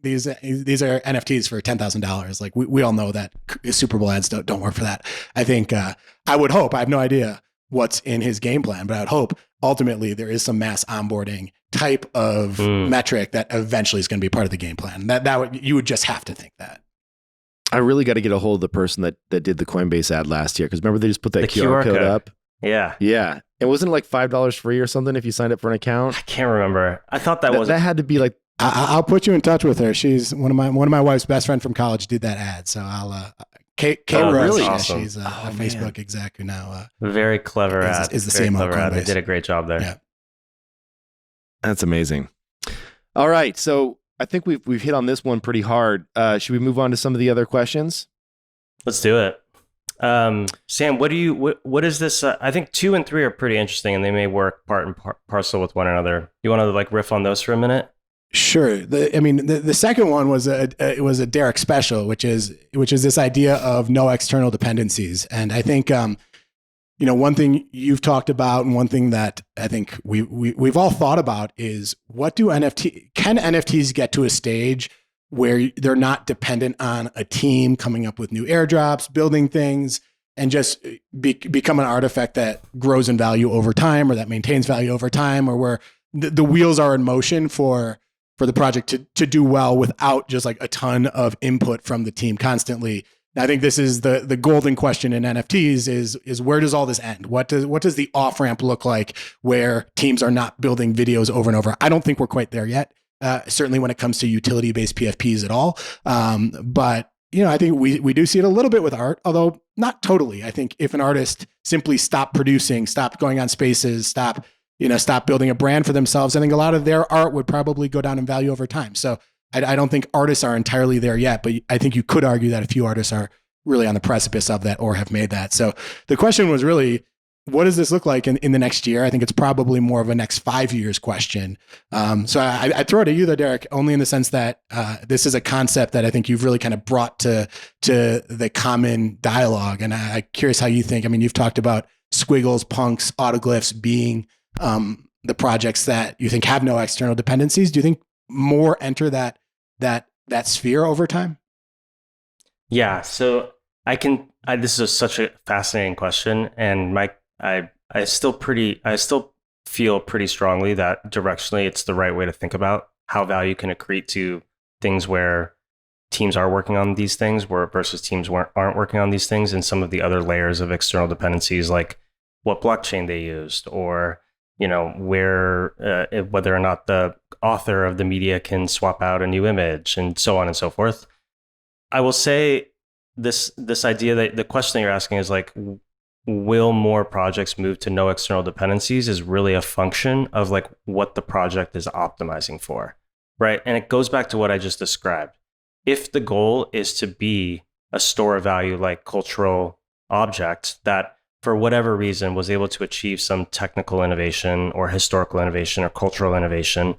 B: these are NFTs for $10,000. Like we all know that Super Bowl ads don't work for that. I think, I would hope, I have no idea what's in his game plan, but I would hope ultimately there is some mass onboarding type of metric that eventually is going to be part of the game plan. You would just have to think that.
A: I really got to get a hold of the person that did the Coinbase ad last year. Because remember, they just put that QR code up.
C: Yeah.
A: Yeah. And wasn't it like $5 free or something if you signed up for an account?
C: I can't remember. I thought that
A: had to be like.
B: I'll put you in touch with her. She's one of my wife's best friend from college did that ad. So I'll, Kate Rose,
C: really?
B: yeah,
C: Awesome.
B: she's a Facebook exec who now
C: very clever ad.
B: Is the same ad.
C: They did a great job there.
B: Yeah.
A: That's amazing. All right. So I think we've hit on this one pretty hard. Should we move on to some of the other questions?
C: Let's do it. Sam, what is this? I think 2 and 3 are pretty interesting, and they may work part and parcel with one another. You want to like riff on those for a minute?
B: Sure. The second one was a Derek special, which is this idea of no external dependencies, and I think one thing you've talked about, and one thing that I think we've all thought about is can NFTs get to a stage where they're not dependent on a team coming up with new airdrops, building things, and just become an artifact that grows in value over time, or that maintains value over time, or where the wheels are in motion for the project to do well without just like a ton of input from the team constantly. I think this is the golden question in NFTs is where does all this end? What does the off ramp look like where teams are not building videos over and over? I don't think we're quite there yet. Certainly when it comes to utility based PFPs at all. But I think we do see it a little bit with art, although not totally. I think if an artist simply stopped producing, stopped going on spaces, stop building a brand for themselves, I think a lot of their art would probably go down in value over time. So I don't think artists are entirely there yet, but I think you could argue that a few artists are really on the precipice of that or have made that. So the question was really, what does this look like in the next year? I think it's probably more of a next 5 years question. So I throw it at you though, Derek, only in the sense that this is a concept that I think you've really kind of brought to the common dialogue. And I'm curious how you think. I mean, you've talked about squiggles, punks, autoglyphs being the projects that you think have no external dependencies. Do you think more enter that sphere over time?
C: Yeah. So this is such a fascinating question, and I still feel pretty strongly that directionally it's the right way to think about how value can accrete to things where teams are working on these things versus teams aren't working on these things, and some of the other layers of external dependencies, like what blockchain they used, or where whether or not the author of the media can swap out a new image, and so on and so forth. I will say this idea that the question that you're asking is like, will more projects move to no external dependencies is really a function of like what the project is optimizing for, right? And it goes back to what I just described. If the goal is to be a store of value like cultural object that for whatever reason was able to achieve some technical innovation or historical innovation or cultural innovation,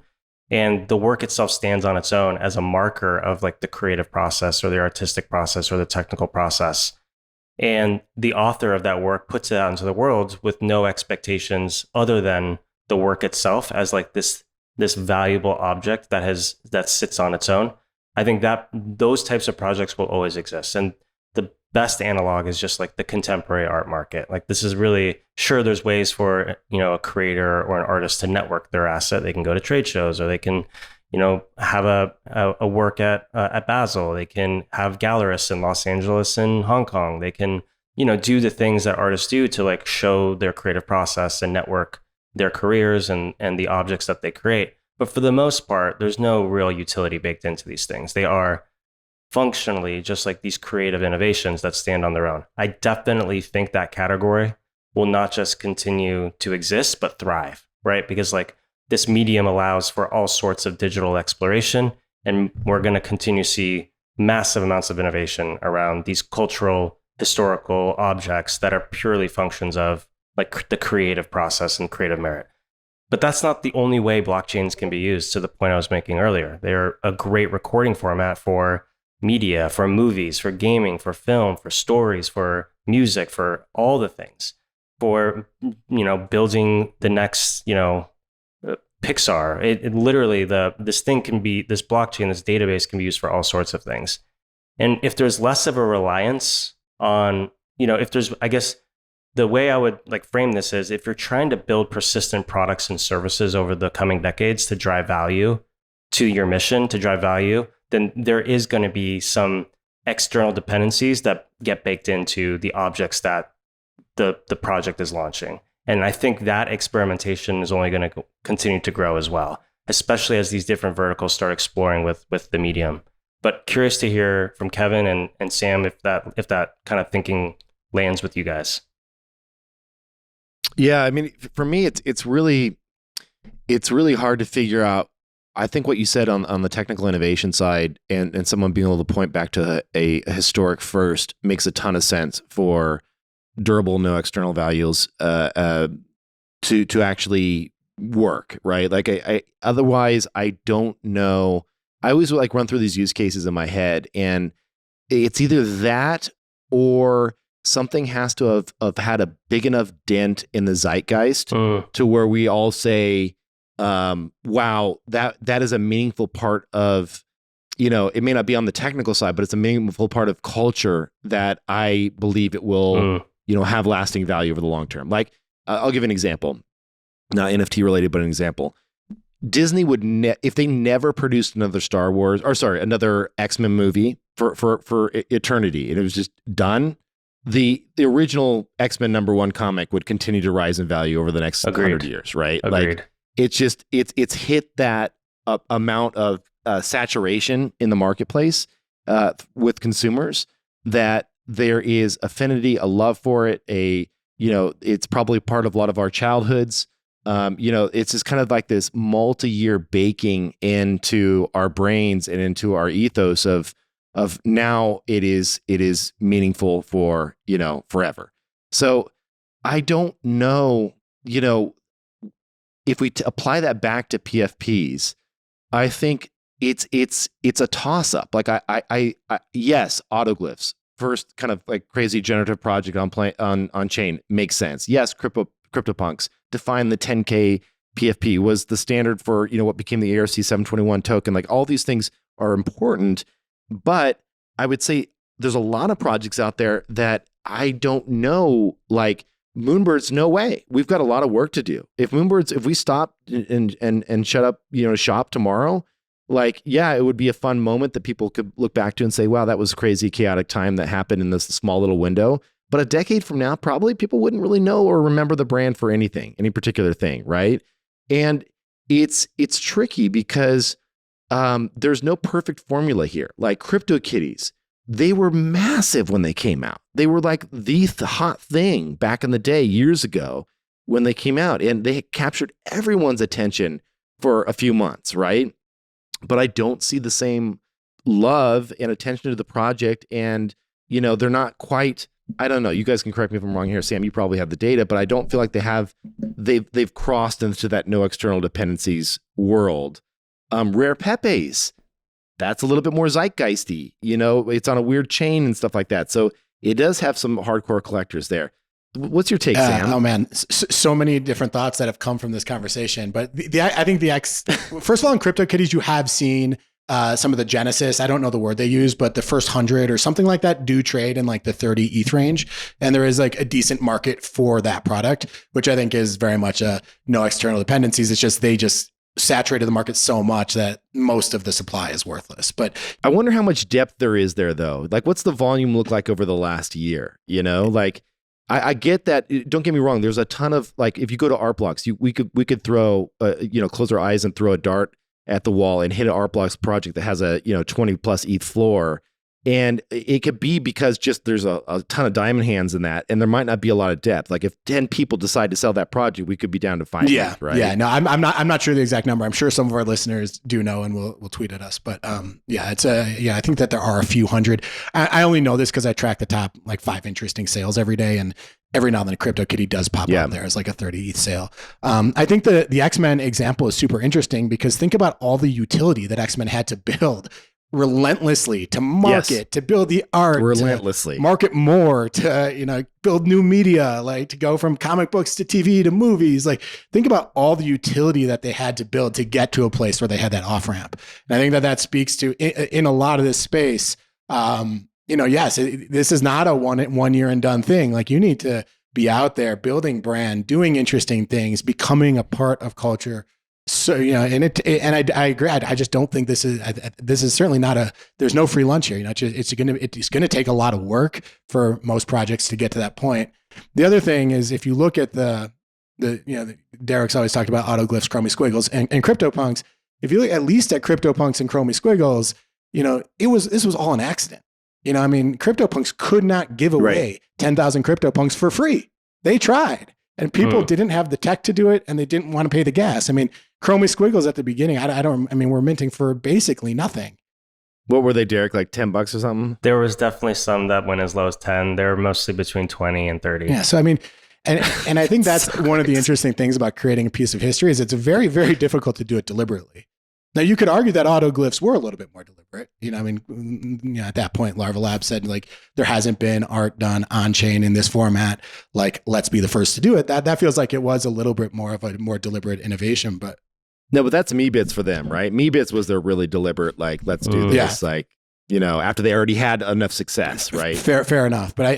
C: and the work itself stands on its own as a marker of like the creative process or the artistic process or the technical process, and the author of that work puts it out into the world with no expectations other than the work itself as like this valuable object that sits on its own, I think that those types of projects will always exist. And the best analog is just like the contemporary art market. Like this is really, sure, there's ways for, a creator or an artist to network their asset. They can go to trade shows, or they can, have a work at Basel. They can have gallerists in Los Angeles and Hong Kong. They can, do the things that artists do to like show their creative process and network their careers and the objects that they create. But for the most part, there's no real utility baked into these things. They are functionally just like these creative innovations that stand on their own. I definitely think that category will not just continue to exist, but thrive, right? Because like this medium allows for all sorts of digital exploration, and we're going to continue to see massive amounts of innovation around these cultural, historical objects that are purely functions of like the creative process and creative merit. But that's not the only way blockchains can be used, to the point I was making earlier. They're a great recording format for media, for movies, for gaming, for film, for stories, for music, for all the things, for, building the next, Pixar. It literally, this blockchain, this database can be used for all sorts of things. And if there's less of a reliance on, I guess, the way I would like frame this is, if you're trying to build persistent products and services over the coming decades to drive value to your mission, to drive value, then there is going to be some external dependencies that get baked into the objects that the project is launching. And I think that experimentation is only going to continue to grow as well, especially as these different verticals start exploring with the medium. But curious to hear from Kevin and Sam if that kind of thinking lands with you guys.
A: Yeah, I mean, for me, it's really hard to figure out. I think what you said on the technical innovation side and someone being able to point back to a historic first makes a ton of sense for durable, no external values to actually work, right? Like I otherwise I don't know. I always like run through these use cases in my head, and it's either that or something has to have had a big enough dent in the zeitgeist to where we all say, wow, that is a meaningful part of, it may not be on the technical side, but it's a meaningful part of culture that I believe it will, have lasting value over the long term. Like, I'll give an example, not NFT related, but an example. Disney would, if they never produced another another X-Men movie for eternity, and it was just done, the original X-Men #1 comic would continue to rise in value over the next 100 years, right?
C: Agreed.
A: Like it's just, it's hit that amount of saturation in the marketplace with consumers that there is affinity, a love for it, it's probably part of a lot of our childhoods. It's just kind of like this multi-year baking into our brains and into our ethos of now it is meaningful for, forever. So I don't know, if we apply that back to PFPs, I think it's a toss up. Like I yes, autoglyphs, first kind of like crazy generative project on chain makes sense. Yes, CryptoPunks defined the 10K PFP, was the standard for, what became the ARC 721 token. Like all these things are important, but I would say there's a lot of projects out there that I don't know, like Moonbirds, no way. We've got a lot of work to do. If we stop and shut up, shop tomorrow, like, yeah, it would be a fun moment that people could look back to and say, wow, that was a crazy, chaotic time that happened in this small little window. But a decade from now, probably people wouldn't really know or remember the brand for any particular thing, right? And it's tricky because there's no perfect formula here. Like CryptoKitties, they were massive when they came out. They were like the hot thing back in the day, years ago, when they came out, and they captured everyone's attention for a few months, right? But I don't see the same love and attention to the project. And, they're not quite, I don't know, you guys can correct me if I'm wrong here. Sam, you probably have the data, but I don't feel like they've crossed into that no external dependencies world. Rare Pepes, that's a little bit more zeitgeisty, it's on a weird chain and stuff like that. So it does have some hardcore collectors there. What's your take, Sam?
B: Oh man, so many different thoughts that have come from this conversation. But I think first of all, in CryptoKitties, you have seen some of the Genesis. I don't know the word they use, but the first 100 or something like that do trade in like the 30 ETH range. And there is like a decent market for that product, which I think is very much a no external dependencies. It's just, they just saturated the market so much that most of the supply is worthless. But
A: I wonder how much depth there is there though. Like what's the volume look like over the last year? Like I get that. Don't get me wrong. There's a ton of, like, if you go to art blocks, we could throw, close our eyes and throw a dart at the wall and hit an art blocks project that has a 20 plus ETH floor, and it could be because just there's a ton of diamond hands in that, and there might not be a lot of depth. Like if 10 people decide to sell that project, we could be down to 5.
B: Yeah,
A: right?
B: Yeah, no, I'm not sure the exact number. I'm sure some of our listeners do know and will tweet at us. But I think that there are a few hundred. I only know this because I track the top like 5 interesting sales every day, and every now and then CryptoKitty does pop up there as like a 30 ETH sale. I think the X-Men example is super interesting because think about all the utility that X-Men had to build relentlessly to market, to build the art,
A: relentlessly
B: to market more, to build new media, like to go from comic books to TV to movies. Like think about all the utility that they had to build to get to a place where they had that off ramp. And I think that speaks to in a lot of this space. Yes, this is not a one year and done thing. Like you need to be out there building brand, doing interesting things, becoming a part of culture. So, and I agree. I just don't think this is certainly not there's no free lunch here. It's going to take a lot of work for most projects to get to that point. The other thing is if you look at Derek's always talked about autoglyphs, chromie squiggles and CryptoPunks. If you look at least at CryptoPunks and chromie squiggles, this was all an accident. CryptoPunks could not give away 10,000 CryptoPunks for free. They tried. And people didn't have the tech to do it, and they didn't want to pay the gas. Chromie Squiggles at the beginning, we're minting for basically nothing.
A: What were they, Derek? Like $10 or something?
C: There was definitely some that went as low as 10. They were mostly between 20 and 30.
B: Yeah. So, and I think that's one of the interesting things about creating a piece of history is it's very, very difficult to do it deliberately. Now, you could argue that autoglyphs were a little bit more deliberate. At that point, Larva Lab said, like, there hasn't been art done on chain in this format. Like, let's be the first to do it. That feels like it was a little bit more of a more deliberate innovation. But
A: no, but that's Meebits for them, right? Meebits was their really deliberate, like, let's do this, after they already had enough success, right?
B: Fair enough. But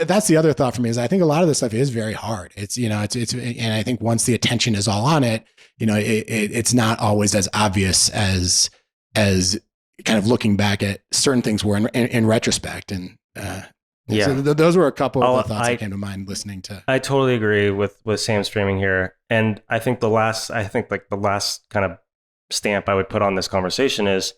B: that's the other thought for me is I think a lot of this stuff is very hard. It's and I think once the attention is all on it, it's not always as obvious as kind of looking back at certain things were in retrospect. And so those were a couple of the thoughts that came to mind listening to.
C: I totally agree with Sam streaming here. And I think the last kind of stamp I would put on this conversation is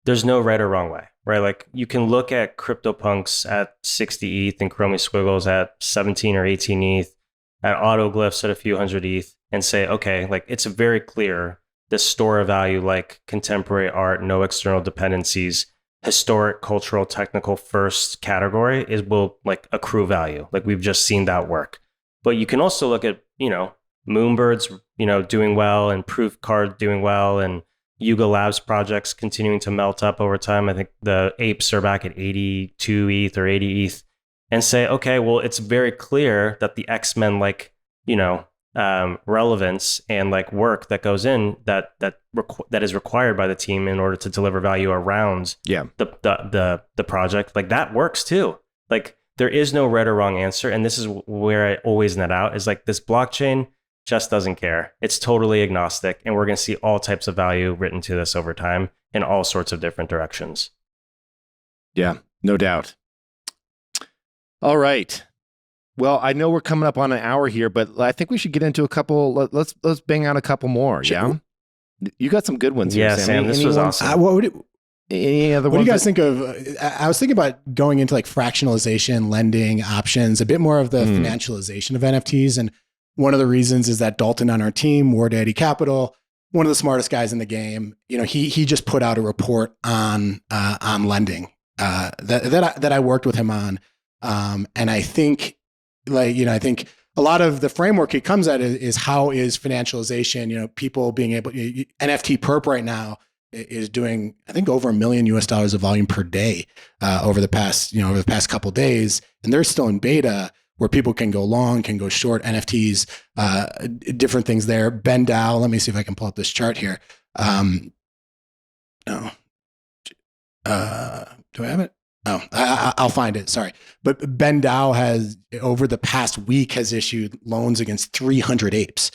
C: there's no right or wrong way, right? Like you can look at CryptoPunks at 60 ETH and Chromie Squiggles at 17 or 18 ETH, at Autoglyphs at a few hundred ETH and say, okay, like it's very clear this store of value, like contemporary art, no external dependencies, historic, cultural, technical first category will like accrue value. Like we've just seen that work. But you can also look at, Moonbirds, doing well and Proof Card doing well and Yuga Labs projects continuing to melt up over time. I think the apes are back at 82 ETH or 80 ETH and say, okay, well, it's very clear that the X-Men, relevance and like work that goes in that is required by the team in order to deliver value around the project, like that works too. Like there is no right or wrong answer. And this is where I always net out is like this blockchain just doesn't care. It's totally agnostic. And we're going to see all types of value written to this over time in all sorts of different directions.
A: Yeah, no doubt. All right. Well, I know we're coming up on an hour here, but I think we should get into a couple. Let's bang out a couple more. Yeah, you got some good ones here,
C: Sam. This was awesome.
A: Any other
B: What do
A: ones
B: you guys think of? I was thinking about going into like fractionalization, lending options, a bit more of the financialization of NFTs. And one of the reasons is that Dalton on our team, War Daddy Capital, one of the smartest guys in the game, he just put out a report on lending that I worked with him on, and I think I think a lot of the framework he comes at is how is financialization. People being able NFT perp right now is doing, I think, over $1 million US of volume per day over the past couple of days, and they're still in beta where people can go long, can go short NFTs, different things there. Ben Dow, let me see if I can pull up this chart here. No, do I have it? Oh, I'll find it. Sorry. But Ben Dow has, over the past week, has issued loans against 300 apes.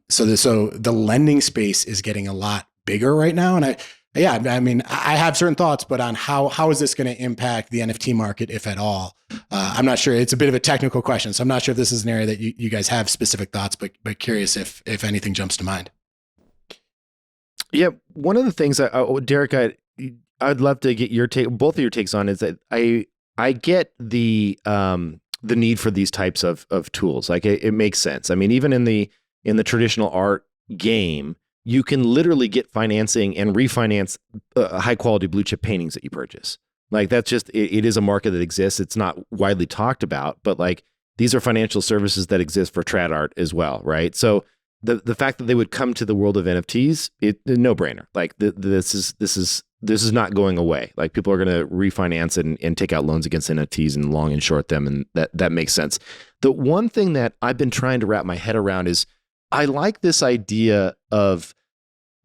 B: So the lending space is getting a lot bigger right now. And I have certain thoughts, but on how is this going to impact the NFT market, if at all? I'm not sure. It's a bit of a technical question, so I'm not sure if this is an area that you guys have specific thoughts, but curious if anything jumps to mind.
A: Yeah, one of the things Derek, I'd love to get your take, both of your takes on, is that I get the need for these types of tools. Like it makes sense. I mean, even in the traditional art game, you can literally get financing and refinance high quality blue chip paintings that you purchase. Like that's just, it is a market that exists. It's not widely talked about, but like these are financial services that exist for trad art as well, right? So the fact that they would come to the world of NFTs, no brainer. Like this is not going away. Like people are going to refinance and take out loans against NFTs and long and short them, and that makes sense. The one thing that I've been trying to wrap my head around is I like this idea of,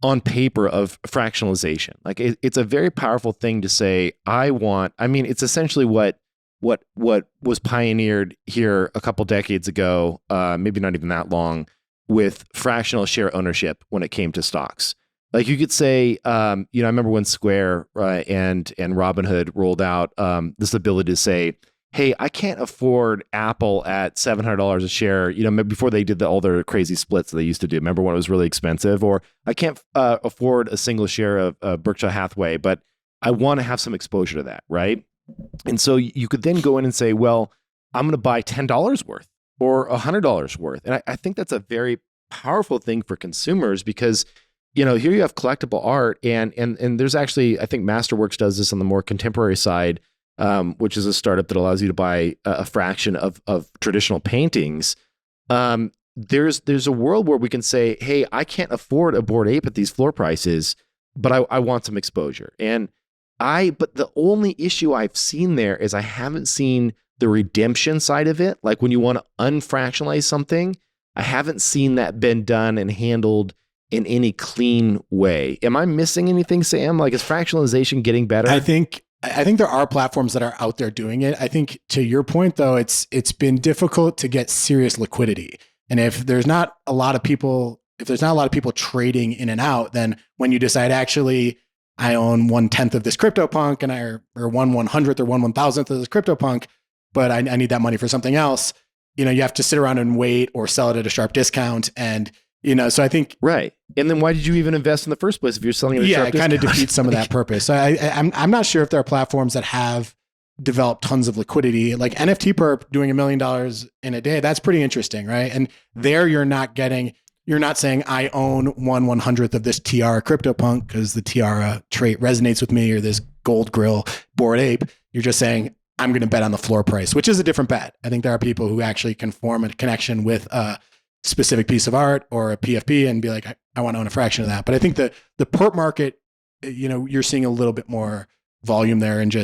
A: on paper, of fractionalization. Like it's a very powerful thing to say. It's essentially what was pioneered here a couple decades ago, maybe not even that long, with fractional share ownership when it came to stocks. Like you could say, I remember when Square and Robinhood rolled out this ability to say, hey, I can't afford Apple at $700 a share, before they did all their crazy splits that they used to do. Remember when it was really expensive? Or I can't afford a single share of Berkshire Hathaway, but I want to have some exposure to that, right? And so you could then go in and say, well, I'm going to buy $10 worth or $100 worth. And I think that's a very powerful thing for consumers because, here you have collectible art and there's actually, I think Masterworks does this on the more contemporary side, which is a startup that allows you to buy a fraction of traditional paintings. There's a world where we can say, hey, I can't afford a Bored Ape at these floor prices, but I want some exposure. But the only issue I've seen there is I haven't seen the redemption side of it. Like when you want to unfractionalize something, I haven't seen that been done and handled in any clean way. Am I missing anything, Sam? Like, is fractionalization getting better?
B: I think there are platforms that are out there doing it. I think to your point though, it's been difficult to get serious liquidity. And if there's not a lot of people trading in and out, then when you decide, actually, I own 1/10 of this CryptoPunk or 1/100th or 1/1000th of this CryptoPunk, but I need that money for something else, you have to sit around and wait or sell it at a sharp discount. And, so I think.
A: Right. And then why did you even invest in the first place if you're selling it at a sharp discount?
B: Yeah, it kind of defeats some of that purpose. So I'm not sure if there are platforms that have developed tons of liquidity. Like NFT Perp doing $1 million in a day, that's pretty interesting, right? And there you're not saying I own 1/100th of this tiara CryptoPunk because the tiara trait resonates with me, or this gold grill Bored Ape. You're just saying, I'm going to bet on the floor price, which is a different bet. I think there are people who actually can form a connection with a specific piece of art or a PFP and be like, I want to own a fraction of that. But I think the perp market, you're seeing a little bit more volume there, and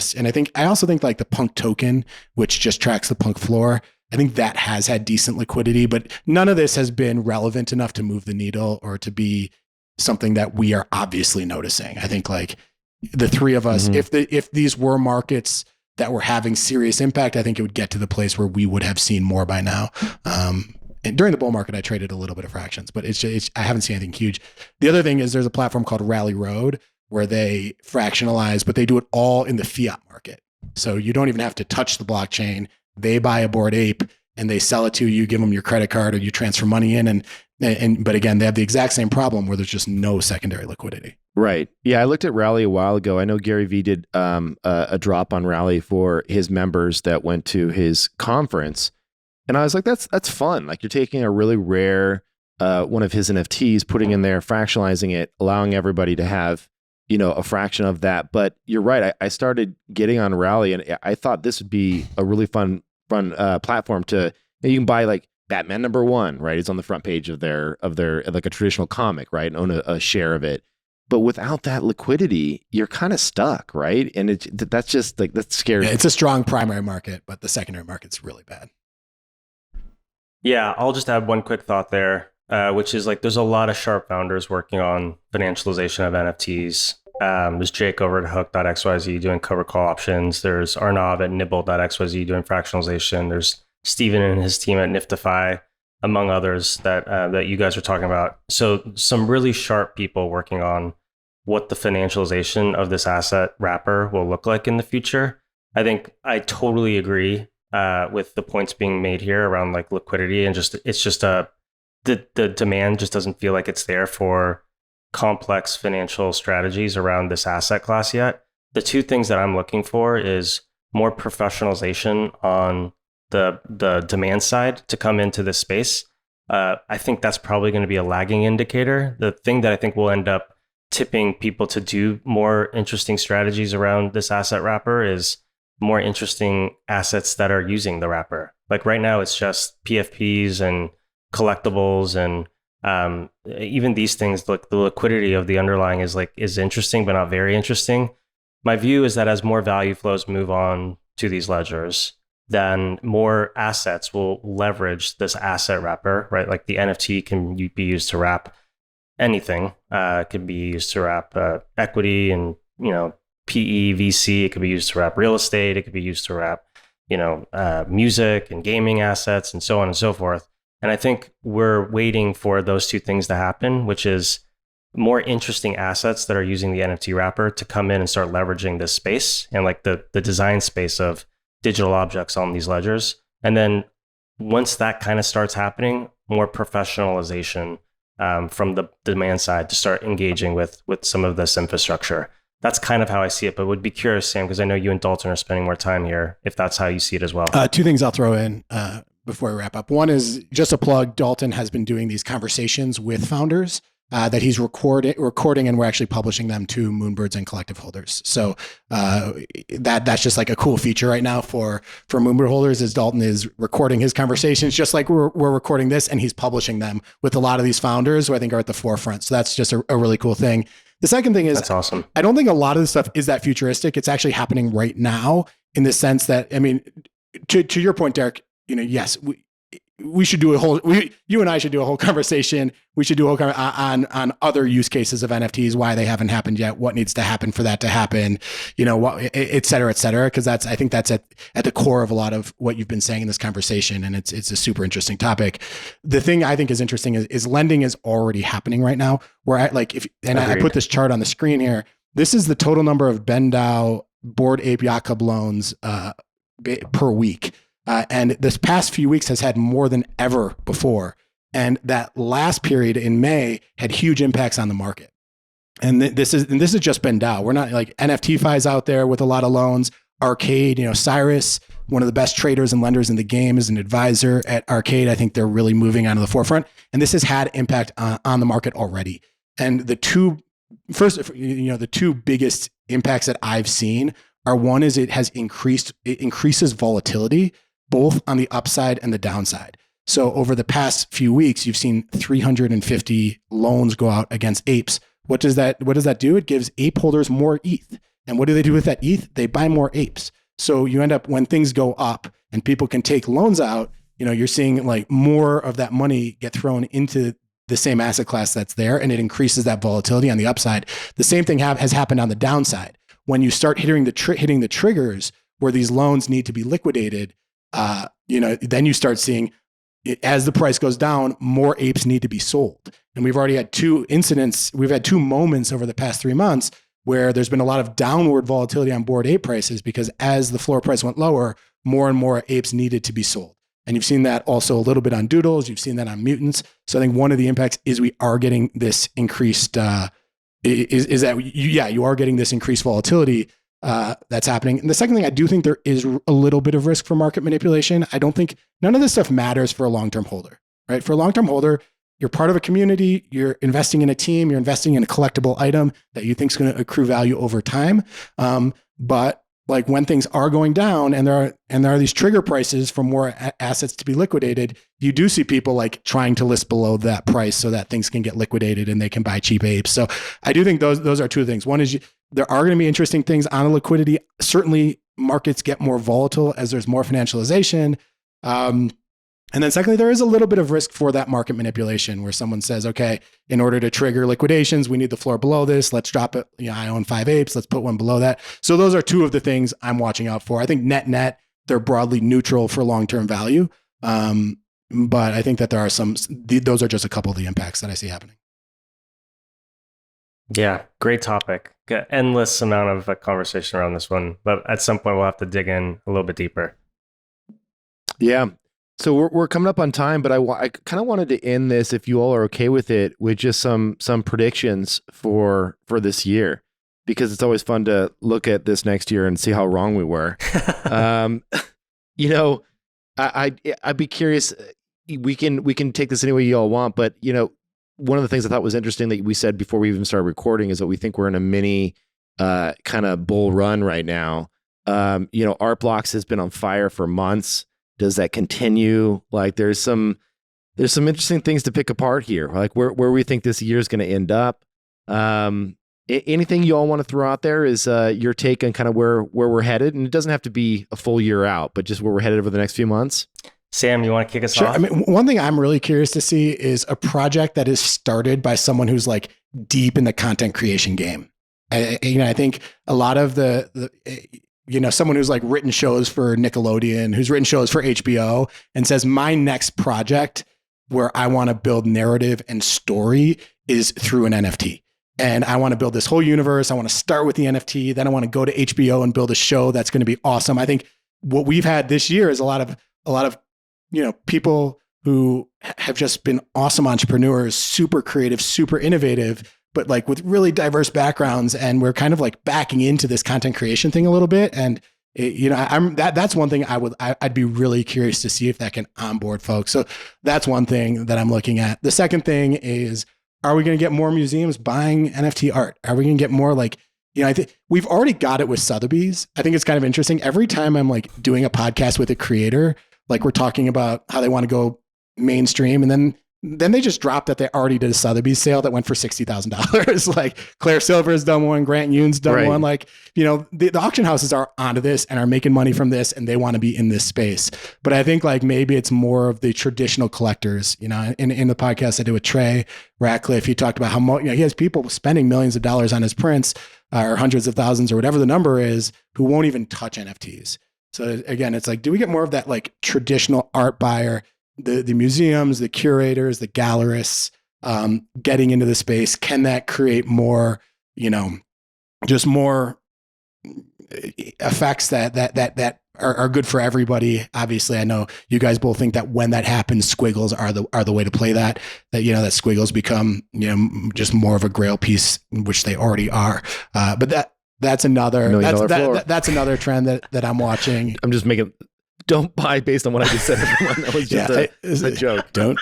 B: I also think like the Punk token, which just tracks the Punk floor, I think that has had decent liquidity, but none of this has been relevant enough to move the needle or to be something that we are obviously noticing. I think like the three of us, if these were markets that were having serious impact, I think it would get to the place where we would have seen more by now. And during the bull market, I traded a little bit of fractions, but I haven't seen anything huge. The other thing is there's a platform called Rally Road where they fractionalize, but they do it all in the fiat market. So you don't even have to touch the blockchain. They buy a Bored Ape and they sell it to you, give them your credit card, or you transfer money in. And But again, they have the exact same problem where there's just no secondary liquidity.
A: Right. Yeah, I looked at Rally a while ago. I know Gary Vee did a drop on Rally for his members that went to his conference, and I was like, that's fun. Like, you're taking a really rare one of his NFTs, putting in there, fractionalizing it, allowing everybody to have, a fraction of that. But you're right. I started getting on Rally, and I thought this would be a really fun platform to. You can buy like Batman #1, right? It's on the front page of their like a traditional comic, right? And own a share of it. But without that liquidity, you're kind of stuck, right? And that's just like, that's scary.
B: Yeah, it's a strong primary market, but the secondary market's really bad.
C: Yeah, I'll just add one quick thought there, which is like there's a lot of sharp founders working on financialization of NFTs. There's Jake over at Hook.xyz doing cover call options. There's Arnav at Nibble.xyz doing fractionalization. There's Steven and his team at NFTFi, among others that you guys are talking about. So some really sharp people working on what the financialization of this asset wrapper will look like in the future. I think I totally agree with the points being made here around like liquidity and the demand just doesn't feel like it's there for complex financial strategies around this asset class yet. The two things that I'm looking for is more professionalization on the demand side to come into this space. I think that's probably going to be a lagging indicator. The thing that I think will end up tipping people to do more interesting strategies around this asset wrapper is more interesting assets that are using the wrapper. Like right now, it's just PFPs and collectibles, and even these things. Like the liquidity of the underlying is interesting, but not very interesting. My view is that as more value flows move on to these ledgers, then more assets will leverage this asset wrapper, right? Like the NFT can be used to wrap anything. It can be used to wrap equity and, PE, VC. It could be used to wrap real estate. It could be used to wrap, music and gaming assets and so on and so forth. And I think we're waiting for those two things to happen, which is more interesting assets that are using the NFT wrapper to come in and start leveraging this space and like the design space of digital objects on these ledgers. And then once that kind of starts happening, more professionalization from the demand side to start engaging with some of this infrastructure. That's kind of how I see it, but would be curious, Sam, because I know you and Dalton are spending more time here, if that's how you see it as well.
B: Two things I'll throw in before we wrap up. One is just a plug. Dalton has been doing these conversations with founders that he's recording, and we're actually publishing them to Moonbirds and collective holders. So that's just like a cool feature right now for Moonbird holders, is Dalton is recording his conversations just like we're recording this, and he's publishing them with a lot of these founders who I think are at the forefront. So that's just a really cool thing. The second thing is,
C: that's awesome.
B: I don't think a lot of this stuff is that futuristic. It's actually happening right now in the sense that, I mean, to your point, Derek, yes, we should do you and I should do a whole conversation. We should do a whole on other use cases of NFTs, why they haven't happened yet, what needs to happen for that to happen, et cetera, et cetera. Cause I think that's at the core of a lot of what you've been saying in this conversation. And it's a super interesting topic. The thing I think is interesting is lending is already happening right now, where I put this chart on the screen here. This is the total number of BendDAO Bored Ape Yacht Club loans per week. And this past few weeks has had more than ever before. And that last period in May had huge impacts on the market. And this is just BendDAO. We're not like NFTFi's out there with a lot of loans. Arcade, Cyrus, one of the best traders and lenders in the game, is an advisor at Arcade. I think they're really moving onto the forefront. And this has had impact on the market already. And the two biggest impacts that I've seen are, one is it increases volatility, both on the upside and the downside. So over the past few weeks, you've seen 350 loans go out against apes. What does that do? It gives ape holders more ETH. And what do they do with that ETH? They buy more apes. So you end up, when things go up and people can take loans out, you're seeing like more of that money get thrown into the same asset class that's there, and it increases that volatility on the upside. The same thing has happened on the downside. When you start hitting the triggers where these loans need to be liquidated, then you start seeing, as the price goes down, more apes need to be sold. And we've already had two moments over the past 3 months where there's been a lot of downward volatility on Bored Ape prices, because as the floor price went lower, more and more apes needed to be sold. And you've seen that also a little bit on Doodles. You've seen that on Mutants. So I think one of the impacts is we are getting this increased, you are getting this increased volatility that's happening. And the second thing, I do think there is a little bit of risk for market manipulation. I don't think none of this stuff matters for a long-term holder, right? For a long-term holder, you're part of a community, you're investing in a team, you're investing in a collectible item that you think is going to accrue value over time. But like when things are going down and there are these trigger prices for more assets to be liquidated, you do see people like trying to list below that price so that things can get liquidated and they can buy cheap apes. So I do think those are two things. One is there are going to be interesting things on liquidity. Certainly markets get more volatile as there's more financialization. And then secondly, there is a little bit of risk for that market manipulation where someone says, okay, in order to trigger liquidations, we need the floor below this. Let's drop it. I own 5 apes. Let's put one below that. So those are two of the things I'm watching out for. I think net, they're broadly neutral for long-term value. But I think that there are those are just a couple of the impacts that I see happening.
C: Yeah, great topic. Got endless amount of conversation around this one, but at some point we'll have to dig in a little bit deeper.
A: Yeah. So we're coming up on time, but I kind of wanted to end this, if you all are okay with it, with just some predictions for this year, because it's always fun to look at this next year and see how wrong we were. I'd be curious. We can take this any way you all want, but one of the things I thought was interesting that we said before we even started recording is that we think we're in a mini kind of bull run right now. Art Blocks has been on fire for months. Does that continue? Like there's some interesting things to pick apart here, like where we think this year is going to end up. Anything you all want to throw out there is your take on kind of where we're headed, and it doesn't have to be a full year out, but just where we're headed over the next few months.
C: Sam, you want to kick us off?
B: I mean, one thing I'm really curious to see is a project that is started by someone who's like deep in the content creation game. I think a lot of someone who's like written shows for Nickelodeon, who's written shows for HBO and says, my next project where I want to build narrative and story is through an NFT. And I want to build this whole universe. I want to start with the NFT. Then I want to go to HBO and build a show that's going to be awesome. I think what we've had this year is a lot of people who have just been awesome entrepreneurs, super creative, super innovative, but like with really diverse backgrounds. And we're kind of like backing into this content creation thing a little bit. And that's one thing I'd be really curious to see if that can onboard folks. So that's one thing that I'm looking at. The second thing is, are we going to get more museums buying NFT art? Are we going to get more like, I think we've already got it with Sotheby's. I think it's kind of interesting. Every time I'm like doing a podcast with a creator, like we're talking about how they want to go mainstream, and then they just dropped that they already did a Sotheby's sale that went for $60,000. Like Claire Silver's done one, Grant Yoon's done one. Like, the auction houses are onto this and are making money from this, and they want to be in this space. But I think like maybe it's more of the traditional collectors. In the podcast I did with Trey Ratcliffe, he talked about how much he has people spending millions of dollars on his prints, or hundreds of thousands, or whatever the number is, who won't even touch NFTs. So again, it's like, do we get more of that like traditional art buyer? The museums, the curators, the gallerists, getting into the space, can that create more, just more effects that are good for everybody? Obviously, I know you guys both think that when that happens, squiggles are the way to play that that squiggles become, just more of a grail piece, which they already are. But that's another another trend that I'm watching.
A: I'm just making. Don't buy based on what I just said, everyone. That was just a joke.
B: Don't.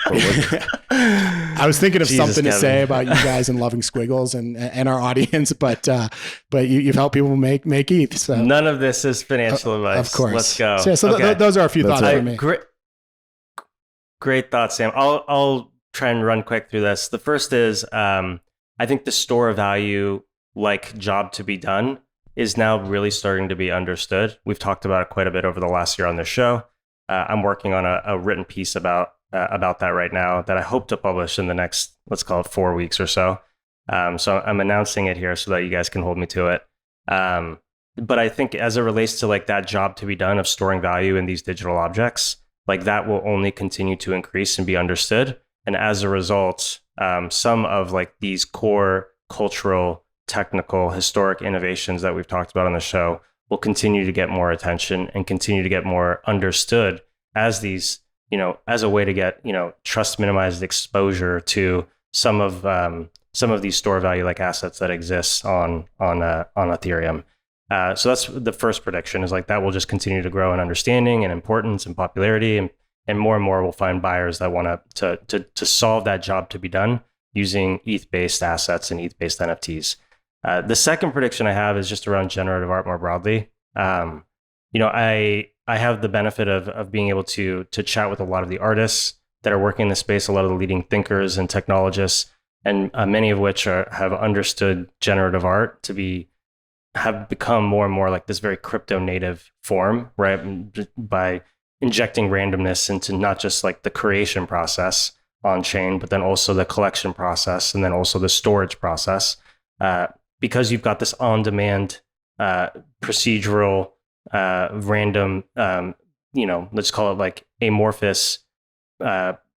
B: I was thinking of something to say about you guys and loving squiggles and our audience, but you've helped people make ETH. So
C: none of this is financial advice.
B: Of course.
C: Let's go.
B: So okay. Those are a few thoughts for me.
C: Great thoughts, Sam. I'll try and run quick through this. The first is I think the store of value, like job to be done, is now really starting to be understood. We've talked about it quite a bit over the last year on this show. I'm working on a written piece about that right now that I hope to publish in the next, let's call it 4 weeks or so. So I'm announcing it here so that you guys can hold me to it. But I think as it relates to like that job to be done of storing value in these digital objects, like that will only continue to increase and be understood. And as a result, some of like these core cultural, technical, historic innovations that we've talked about on the show will continue to get more attention and continue to get more understood as these as a way to get, trust minimized exposure to some of these store value like assets that exist on Ethereum. So that's the first prediction, is like that will just continue to grow in understanding and importance and popularity, and more will find buyers that want to solve that job to be done using ETH-based assets and ETH-based NFTs. The second prediction I have is just around generative art more broadly. I have the benefit of being able to chat with a lot of the artists that are working in the space, a lot of the leading thinkers and technologists, and many of which have understood generative art have become more and more like this very crypto native form, right? By injecting randomness into not just like the creation process on chain, but then also the collection process, and then also the storage process. Because you've got this on demand procedural random, let's call it like amorphous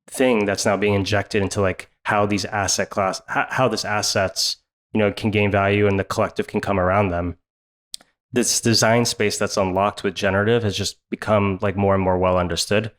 C: thing that's now being injected into like how these how this assets, can gain value and the collective can come around them. This design space that's unlocked with generative has just become like more and more well understood.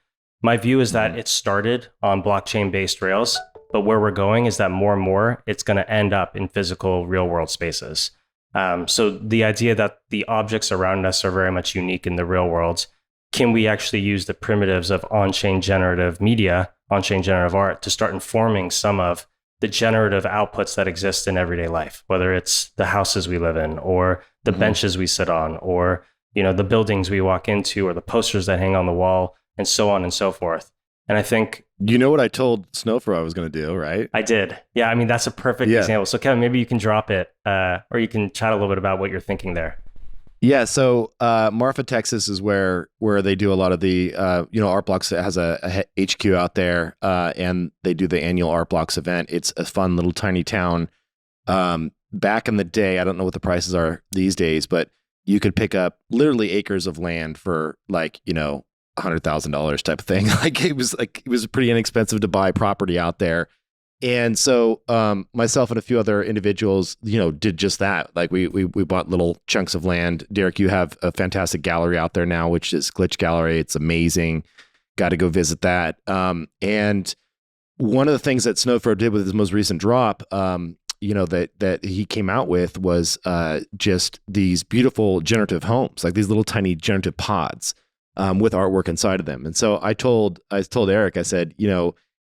C: My view is that it started on blockchain based rails, but where we're going is that more and more it's going to end up in physical real world spaces. So the idea that the objects around us are very much unique in the real world, can we actually use the primitives of on-chain generative media, on-chain generative art, to start informing some of the generative outputs that exist in everyday life, whether it's the houses we live in, or the benches we sit on, or the buildings we walk into, or the posters that hang on the wall, and so on and so forth. And I think
A: what I told Snowfro I was going to do, right?
C: I did. Yeah, I mean, that's a perfect example. So Kevin, maybe you can drop it, or you can chat a little bit about what you're thinking there.
A: Yeah, so Marfa, Texas is where they do a lot of the, Art Blocks has a HQ out there, and they do the annual Art Blocks event. It's a fun little tiny town. Back in the day, I don't know what the prices are these days, but you could pick up literally acres of land for like, $100,000 type of thing. Like it was pretty inexpensive to buy property out there. And so myself and a few other individuals, did just that. Like we bought little chunks of land. Derek, you have a fantastic gallery out there now, which is Glitch Gallery. It's amazing. Got to go visit that. And one of the things that Snowfro did with his most recent drop, that he came out with was just these beautiful generative homes, like these little tiny generative pods with artwork inside of them. And so I told Eric, I said,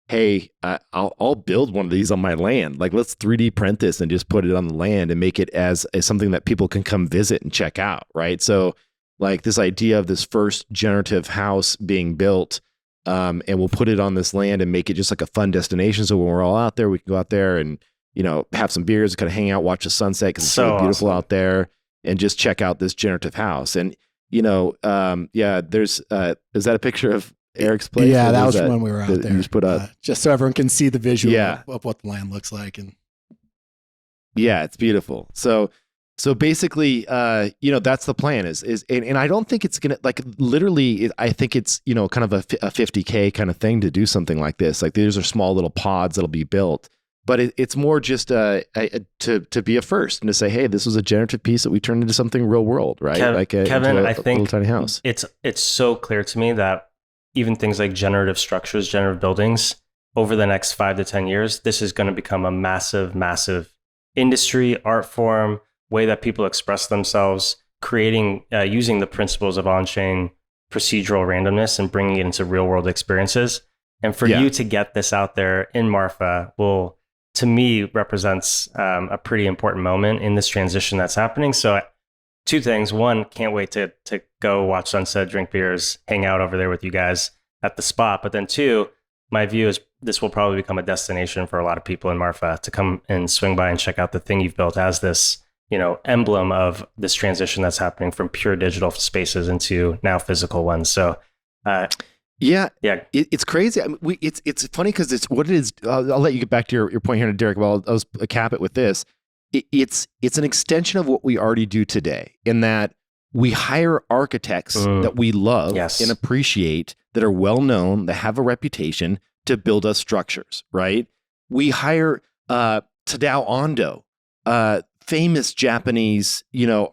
A: hey, I'll build one of these on my land. Like, let's 3D print this and just put it on the land and make it as something that people can come visit and check out, right? So, like this idea of this first generative house being built, and we'll put it on this land and make it just like a fun destination. So when we're all out there, we can go out there and have some beers, kind of hang out, watch the sunset because it's so beautiful out there, and just check out this generative house. And there's is that a picture of Eric's place?
B: Yeah, that was when we were out there.
A: You just put up,
B: just so everyone can see the visual of what the land looks like. And
A: yeah, it's beautiful. So basically, that's the plan and I don't think it's going to, like, literally, I think it's, kind of a $50K kind of thing to do something like this. Like these are small little pods that'll be built, but it's more just to be a first and to say, hey, this was a generative piece that we turned into something real world, right?
C: Kevin, I think
A: little tiny house.
C: It's so clear to me that even things like generative structures, generative buildings, over the next 5 to 10 years, this is going to become a massive, massive industry, art form, way that people express themselves, creating, using the principles of on-chain procedural randomness and bringing it into real-world experiences. And for you to get this out there in Marfa will, to me, represents a pretty important moment in this transition that's happening. So 2 things. 1, can't wait to go watch sunset, drink beers, hang out over there with you guys at the spot. But then 2, my view is this will probably become a destination for a lot of people in Marfa to come and swing by and check out the thing you've built as this, emblem of this transition that's happening from pure digital spaces into now physical ones. So,
A: it's crazy. I mean, it's funny because it's what it is. I'll let you get back to your point here, Derek. Well, I'll cap it with this. It's an extension of what we already do today, in that we hire architects that we love and appreciate, that are well known, that have a reputation, to build us structures. Right? We hire Tadao Ando, famous Japanese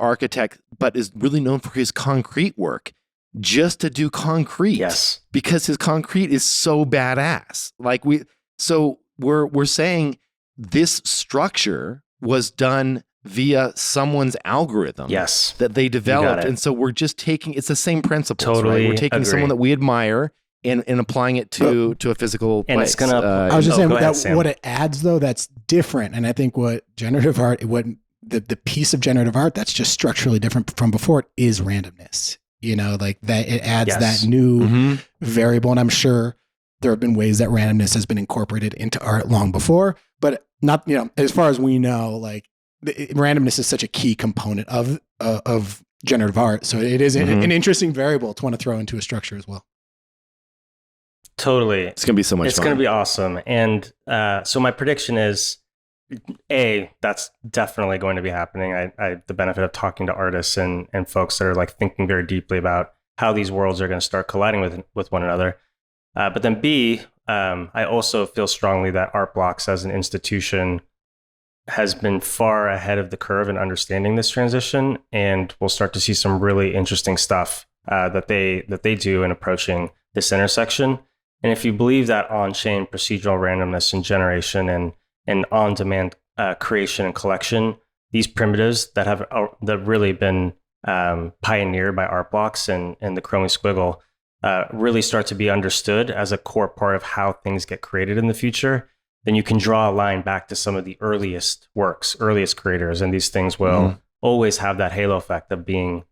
A: architect, but is really known for his concrete work. just to do concrete.
C: Yes.
A: Because his concrete is so badass. Like we're saying this structure was done via someone's algorithm
C: Yes.
A: that they developed.
C: it.
A: And so we're just taking, it's the same principles,
C: Totally
A: right? We're taking
C: agree.
A: someone that we admire and applying it to a physical
C: And
A: place.
C: it's gonna-
B: I was just saying
C: go ahead,
B: that
C: Sam.
B: what it adds though, that's different. And I think what generative art, what the piece of generative art that's just structurally different from before is randomness. You know, like that it adds
C: Yes.
B: that new
A: Mhm.
B: variable. And I'm sure there have been ways that randomness has been incorporated into art long before, but not, you know, as far as we know, like randomness is such a key component of generative art. So it is
A: Mhm.
B: an interesting variable to want to throw into a structure as well.
C: Totally.
A: It's going to be so much
C: It's
A: fun.
C: going to be awesome. And so my prediction is, that's definitely going to be happening. I have the benefit of talking to artists and folks that are like thinking very deeply about how these worlds are going to start colliding with one another. But then B, I also feel strongly that Art Blocks as an institution has been far ahead of the curve in understanding this transition, and we'll start to see some really interesting stuff that they do in approaching this intersection. And if you believe that on-chain procedural randomness and generation and on-demand creation and collection, these primitives that have really been pioneered by Art Blocks and the Chromie Squiggle really start to be understood as a core part of how things get created in the future, then you can draw a line back to some of the earliest works, earliest creators, and these things will always have that halo effect of being,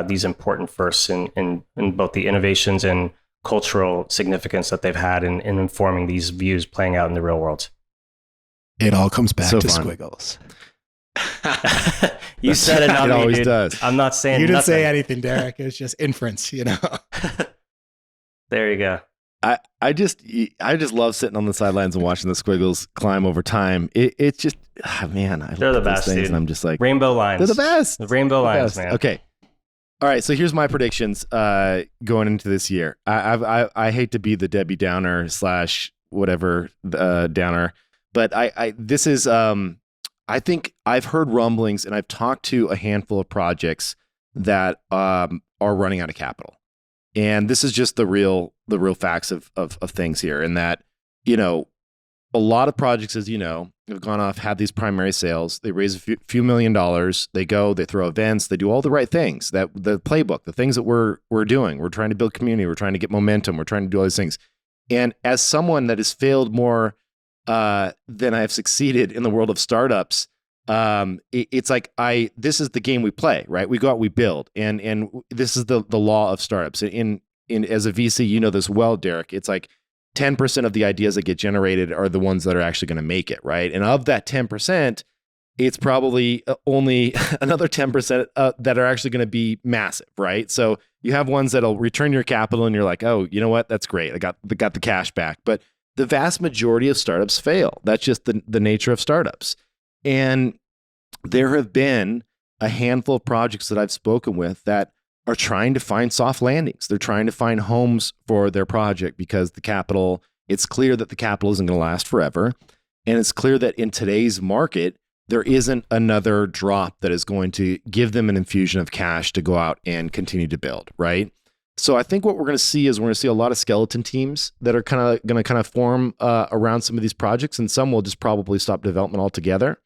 C: these important firsts in both the innovations and cultural significance that they've had in informing these views playing out in the real world.
B: It all comes back
A: So
B: to
A: fun.
B: squiggles.
C: You said it, not
A: It
C: me,
A: always
C: dude.
A: does.
C: I'm not saying
B: You didn't
C: nothing.
B: say anything, Derek. It was just inference, you know.
C: There you go.
A: I just love sitting on the sidelines and watching the squiggles climb over time. It's just, man, I
C: They're
A: love
C: the
A: those
C: best,
A: things,
C: dude.
A: and I'm just like,
C: Rainbow lines.
A: they're the best.
C: The rainbow lines,
A: Best.
C: man.
A: Okay. All right. So here's my predictions going into this year. I hate to be the Debbie Downer / whatever Downer, but this is I think I've heard rumblings and I've talked to a handful of projects that are running out of capital. And this is just the real facts of things here. And that, a lot of projects, as you know, have gone off, had these primary sales. They raise a few $1 million. They go, they throw events, they do all the right things. That the playbook, the things that we're doing. We're trying to build community. We're trying to get momentum. We're trying to do all these things. And as someone that has failed more than I've succeeded in the world of startups, it's like this is the game we play, right? We go out, we build, and this is the law of startups. In as a VC, you know this well, Derek. It's like 10% of the ideas that get generated are the ones that are actually going to make it, right? And of that 10%, it's probably only another 10% that are actually going to be massive, right? So you have ones that'll return your capital, and you're like, oh, you know what? That's great. I got the cash back. But the vast majority of startups fail. That's just the nature of startups. And there have been a handful of projects that I've spoken with that are trying to find soft landings. They're trying to find homes for their project because it's clear that the capital isn't going to last forever. And it's clear that in today's market, there isn't another drop that is going to give them an infusion of cash to go out and continue to build, right? So I think what we're going to see is we're going to see a lot of skeleton teams that are going to form around some of these projects, and some will just probably stop development altogether.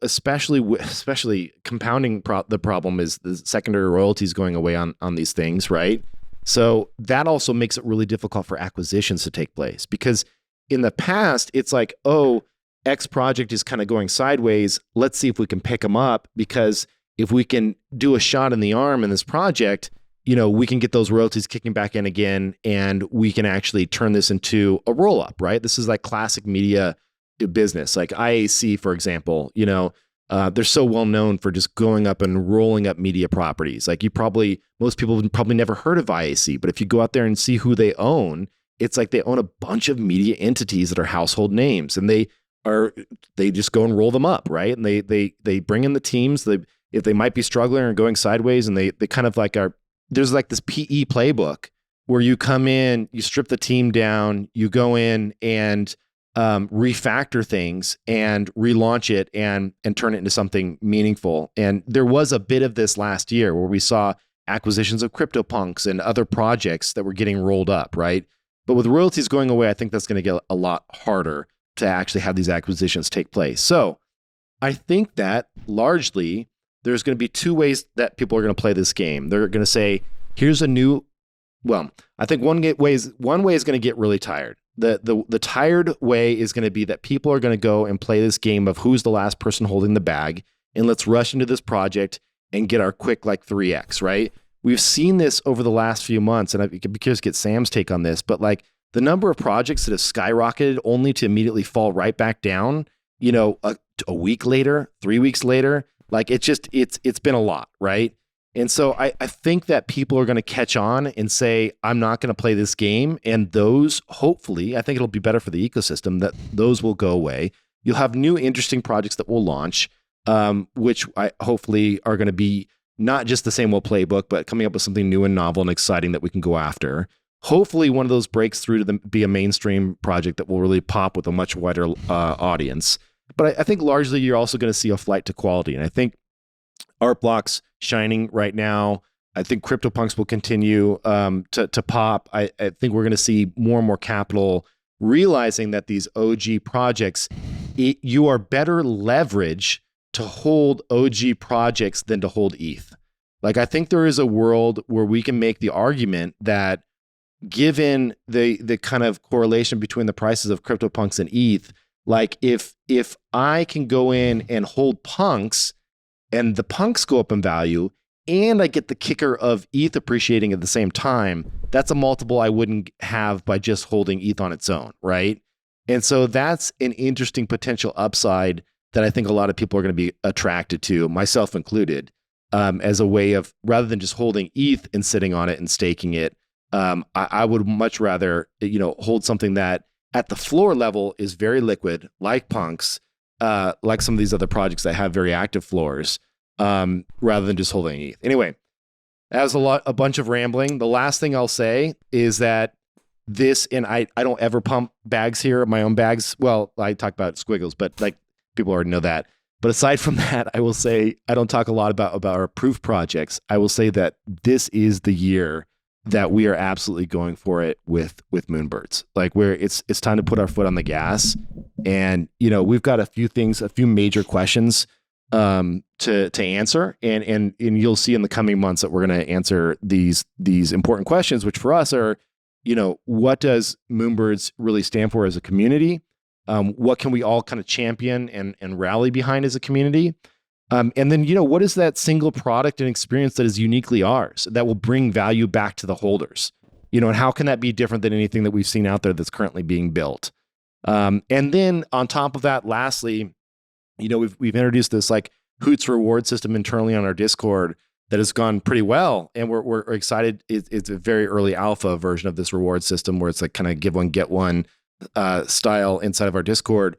A: Especially compounding the problem is the secondary royalties going away on these things, right? So that also makes it really difficult for acquisitions to take place, because in the past, it's like, oh, X project is kind of going sideways. Let's see if we can pick them up, because if we can do a shot in the arm in this project, we can get those royalties kicking back in again, and we can actually turn this into a roll up, right? This is like classic media business, like IAC, for example. They're so well known for just going up and rolling up media properties. Like most people have probably never heard of IAC, but if you go out there and see who they own, it's like they own a bunch of media entities that are household names, and they just go and roll them up, right? And they bring in the teams, if they might be struggling or going sideways, and they kind of like there's like this PE playbook where you come in, you strip the team down, you go in and refactor things and relaunch it and turn it into something meaningful. And there was a bit of this last year where we saw acquisitions of CryptoPunks and other projects that were getting rolled up, right? But with royalties going away, I think that's going to get a lot harder to actually have these acquisitions take place. So I think that largely there's going to be two ways that people are going to play this game. They're going to say, here's a new, well, I think one way is going to get really tired. The tired way is going to be that people are going to go and play this game of who's the last person holding the bag, and let's rush into this project and get our quick like 3x, right? We've seen this over the last few months, and I'd be curious to get Sam's take on this, but like the number of projects that have skyrocketed only to immediately fall right back down, you know, a week later, 3 weeks later, like it's been a lot, right? And so I think that people are going to catch on and say, I'm not going to play this game. And those, hopefully, I think it'll be better for the ecosystem that those will go away. You'll have new interesting projects that will launch, which I hopefully are going to be not just the same old playbook, but coming up with something new and novel and exciting that we can go after. Hopefully one of those breaks through to be a mainstream project that will really pop with a much wider audience. But I think largely you're also going to see a flight to quality. And I think art blocks shining right now. I think CryptoPunks will continue to pop. I think we're going to see more and more capital realizing that these OG projects, you are better leverage to hold OG projects than to hold ETH. Like I think there is a world where we can make the argument that given the kind of correlation between the prices of CryptoPunks and ETH, like if I can go in and hold punks and the punks go up in value and I get the kicker of ETH appreciating at the same time, that's a multiple I wouldn't have by just holding ETH on its own, right? And so that's an interesting potential upside that I think a lot of people are going to be attracted to, myself included, as a way of, rather than just holding ETH and sitting on it and staking it, I would much rather, hold something that at the floor level is very liquid, like punks, like some of these other projects that have very active floors, rather than just holding ETH. Anyway, that was a bunch of rambling. The last thing I'll say is that this, and I don't ever pump bags here, my own bags. Well, I talk about squiggles, but like people already know that. But aside from that, I will say I don't talk a lot about our proof projects. I will say that this is the year that we are absolutely going for it with Moonbirds. Like where it's time to put our foot on the gas. And, we've got a few major questions to answer. And you'll see in the coming months that we're going to answer these important questions, which for us are, what does Moonbirds really stand for as a community? What can we all kind of champion and rally behind as a community? And then, what is that single product and experience that is uniquely ours that will bring value back to the holders? And how can that be different than anything that we've seen out there that's currently being built? And then on top of that, lastly, we've introduced this like Hoots reward system internally on our Discord that has gone pretty well. And we're excited. It's a very early alpha version of this reward system where it's like kind of give one, get one style inside of our Discord.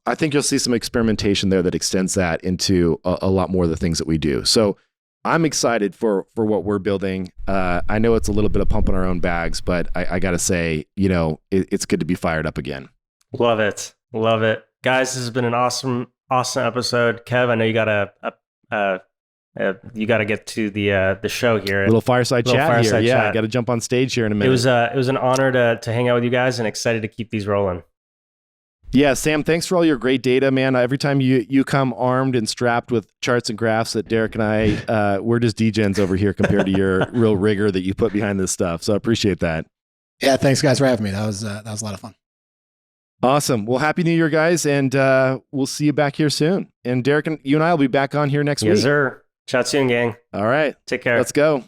A: I think you'll see some experimentation there that extends that into a lot more of the things that we do. So I'm excited for what we're building. I know it's a little bit of pumping our own bags, but I got to say, it's good to be fired up again.
C: Love it. Love it. Guys, this has been an awesome episode. Kev, I know you got to get to the show here.
A: Little fireside chat here. Yeah, I got to jump on stage here in a minute.
C: It was an honor to hang out with you guys and excited to keep these rolling.
A: Yeah, Sam, thanks for all your great data, man. Every time you come armed and strapped with charts and graphs that Derek and I, we're just degens over here compared to your real rigor that you put behind this stuff. So I appreciate that.
B: Yeah, thanks guys for having me. That was a lot of fun.
A: Awesome. Well, Happy New Year, guys. And we'll see you back here soon. And Derek, you and I will be back on here next week.
C: Yes, sir. Chat soon, gang.
A: All right.
C: Take care.
A: Let's go.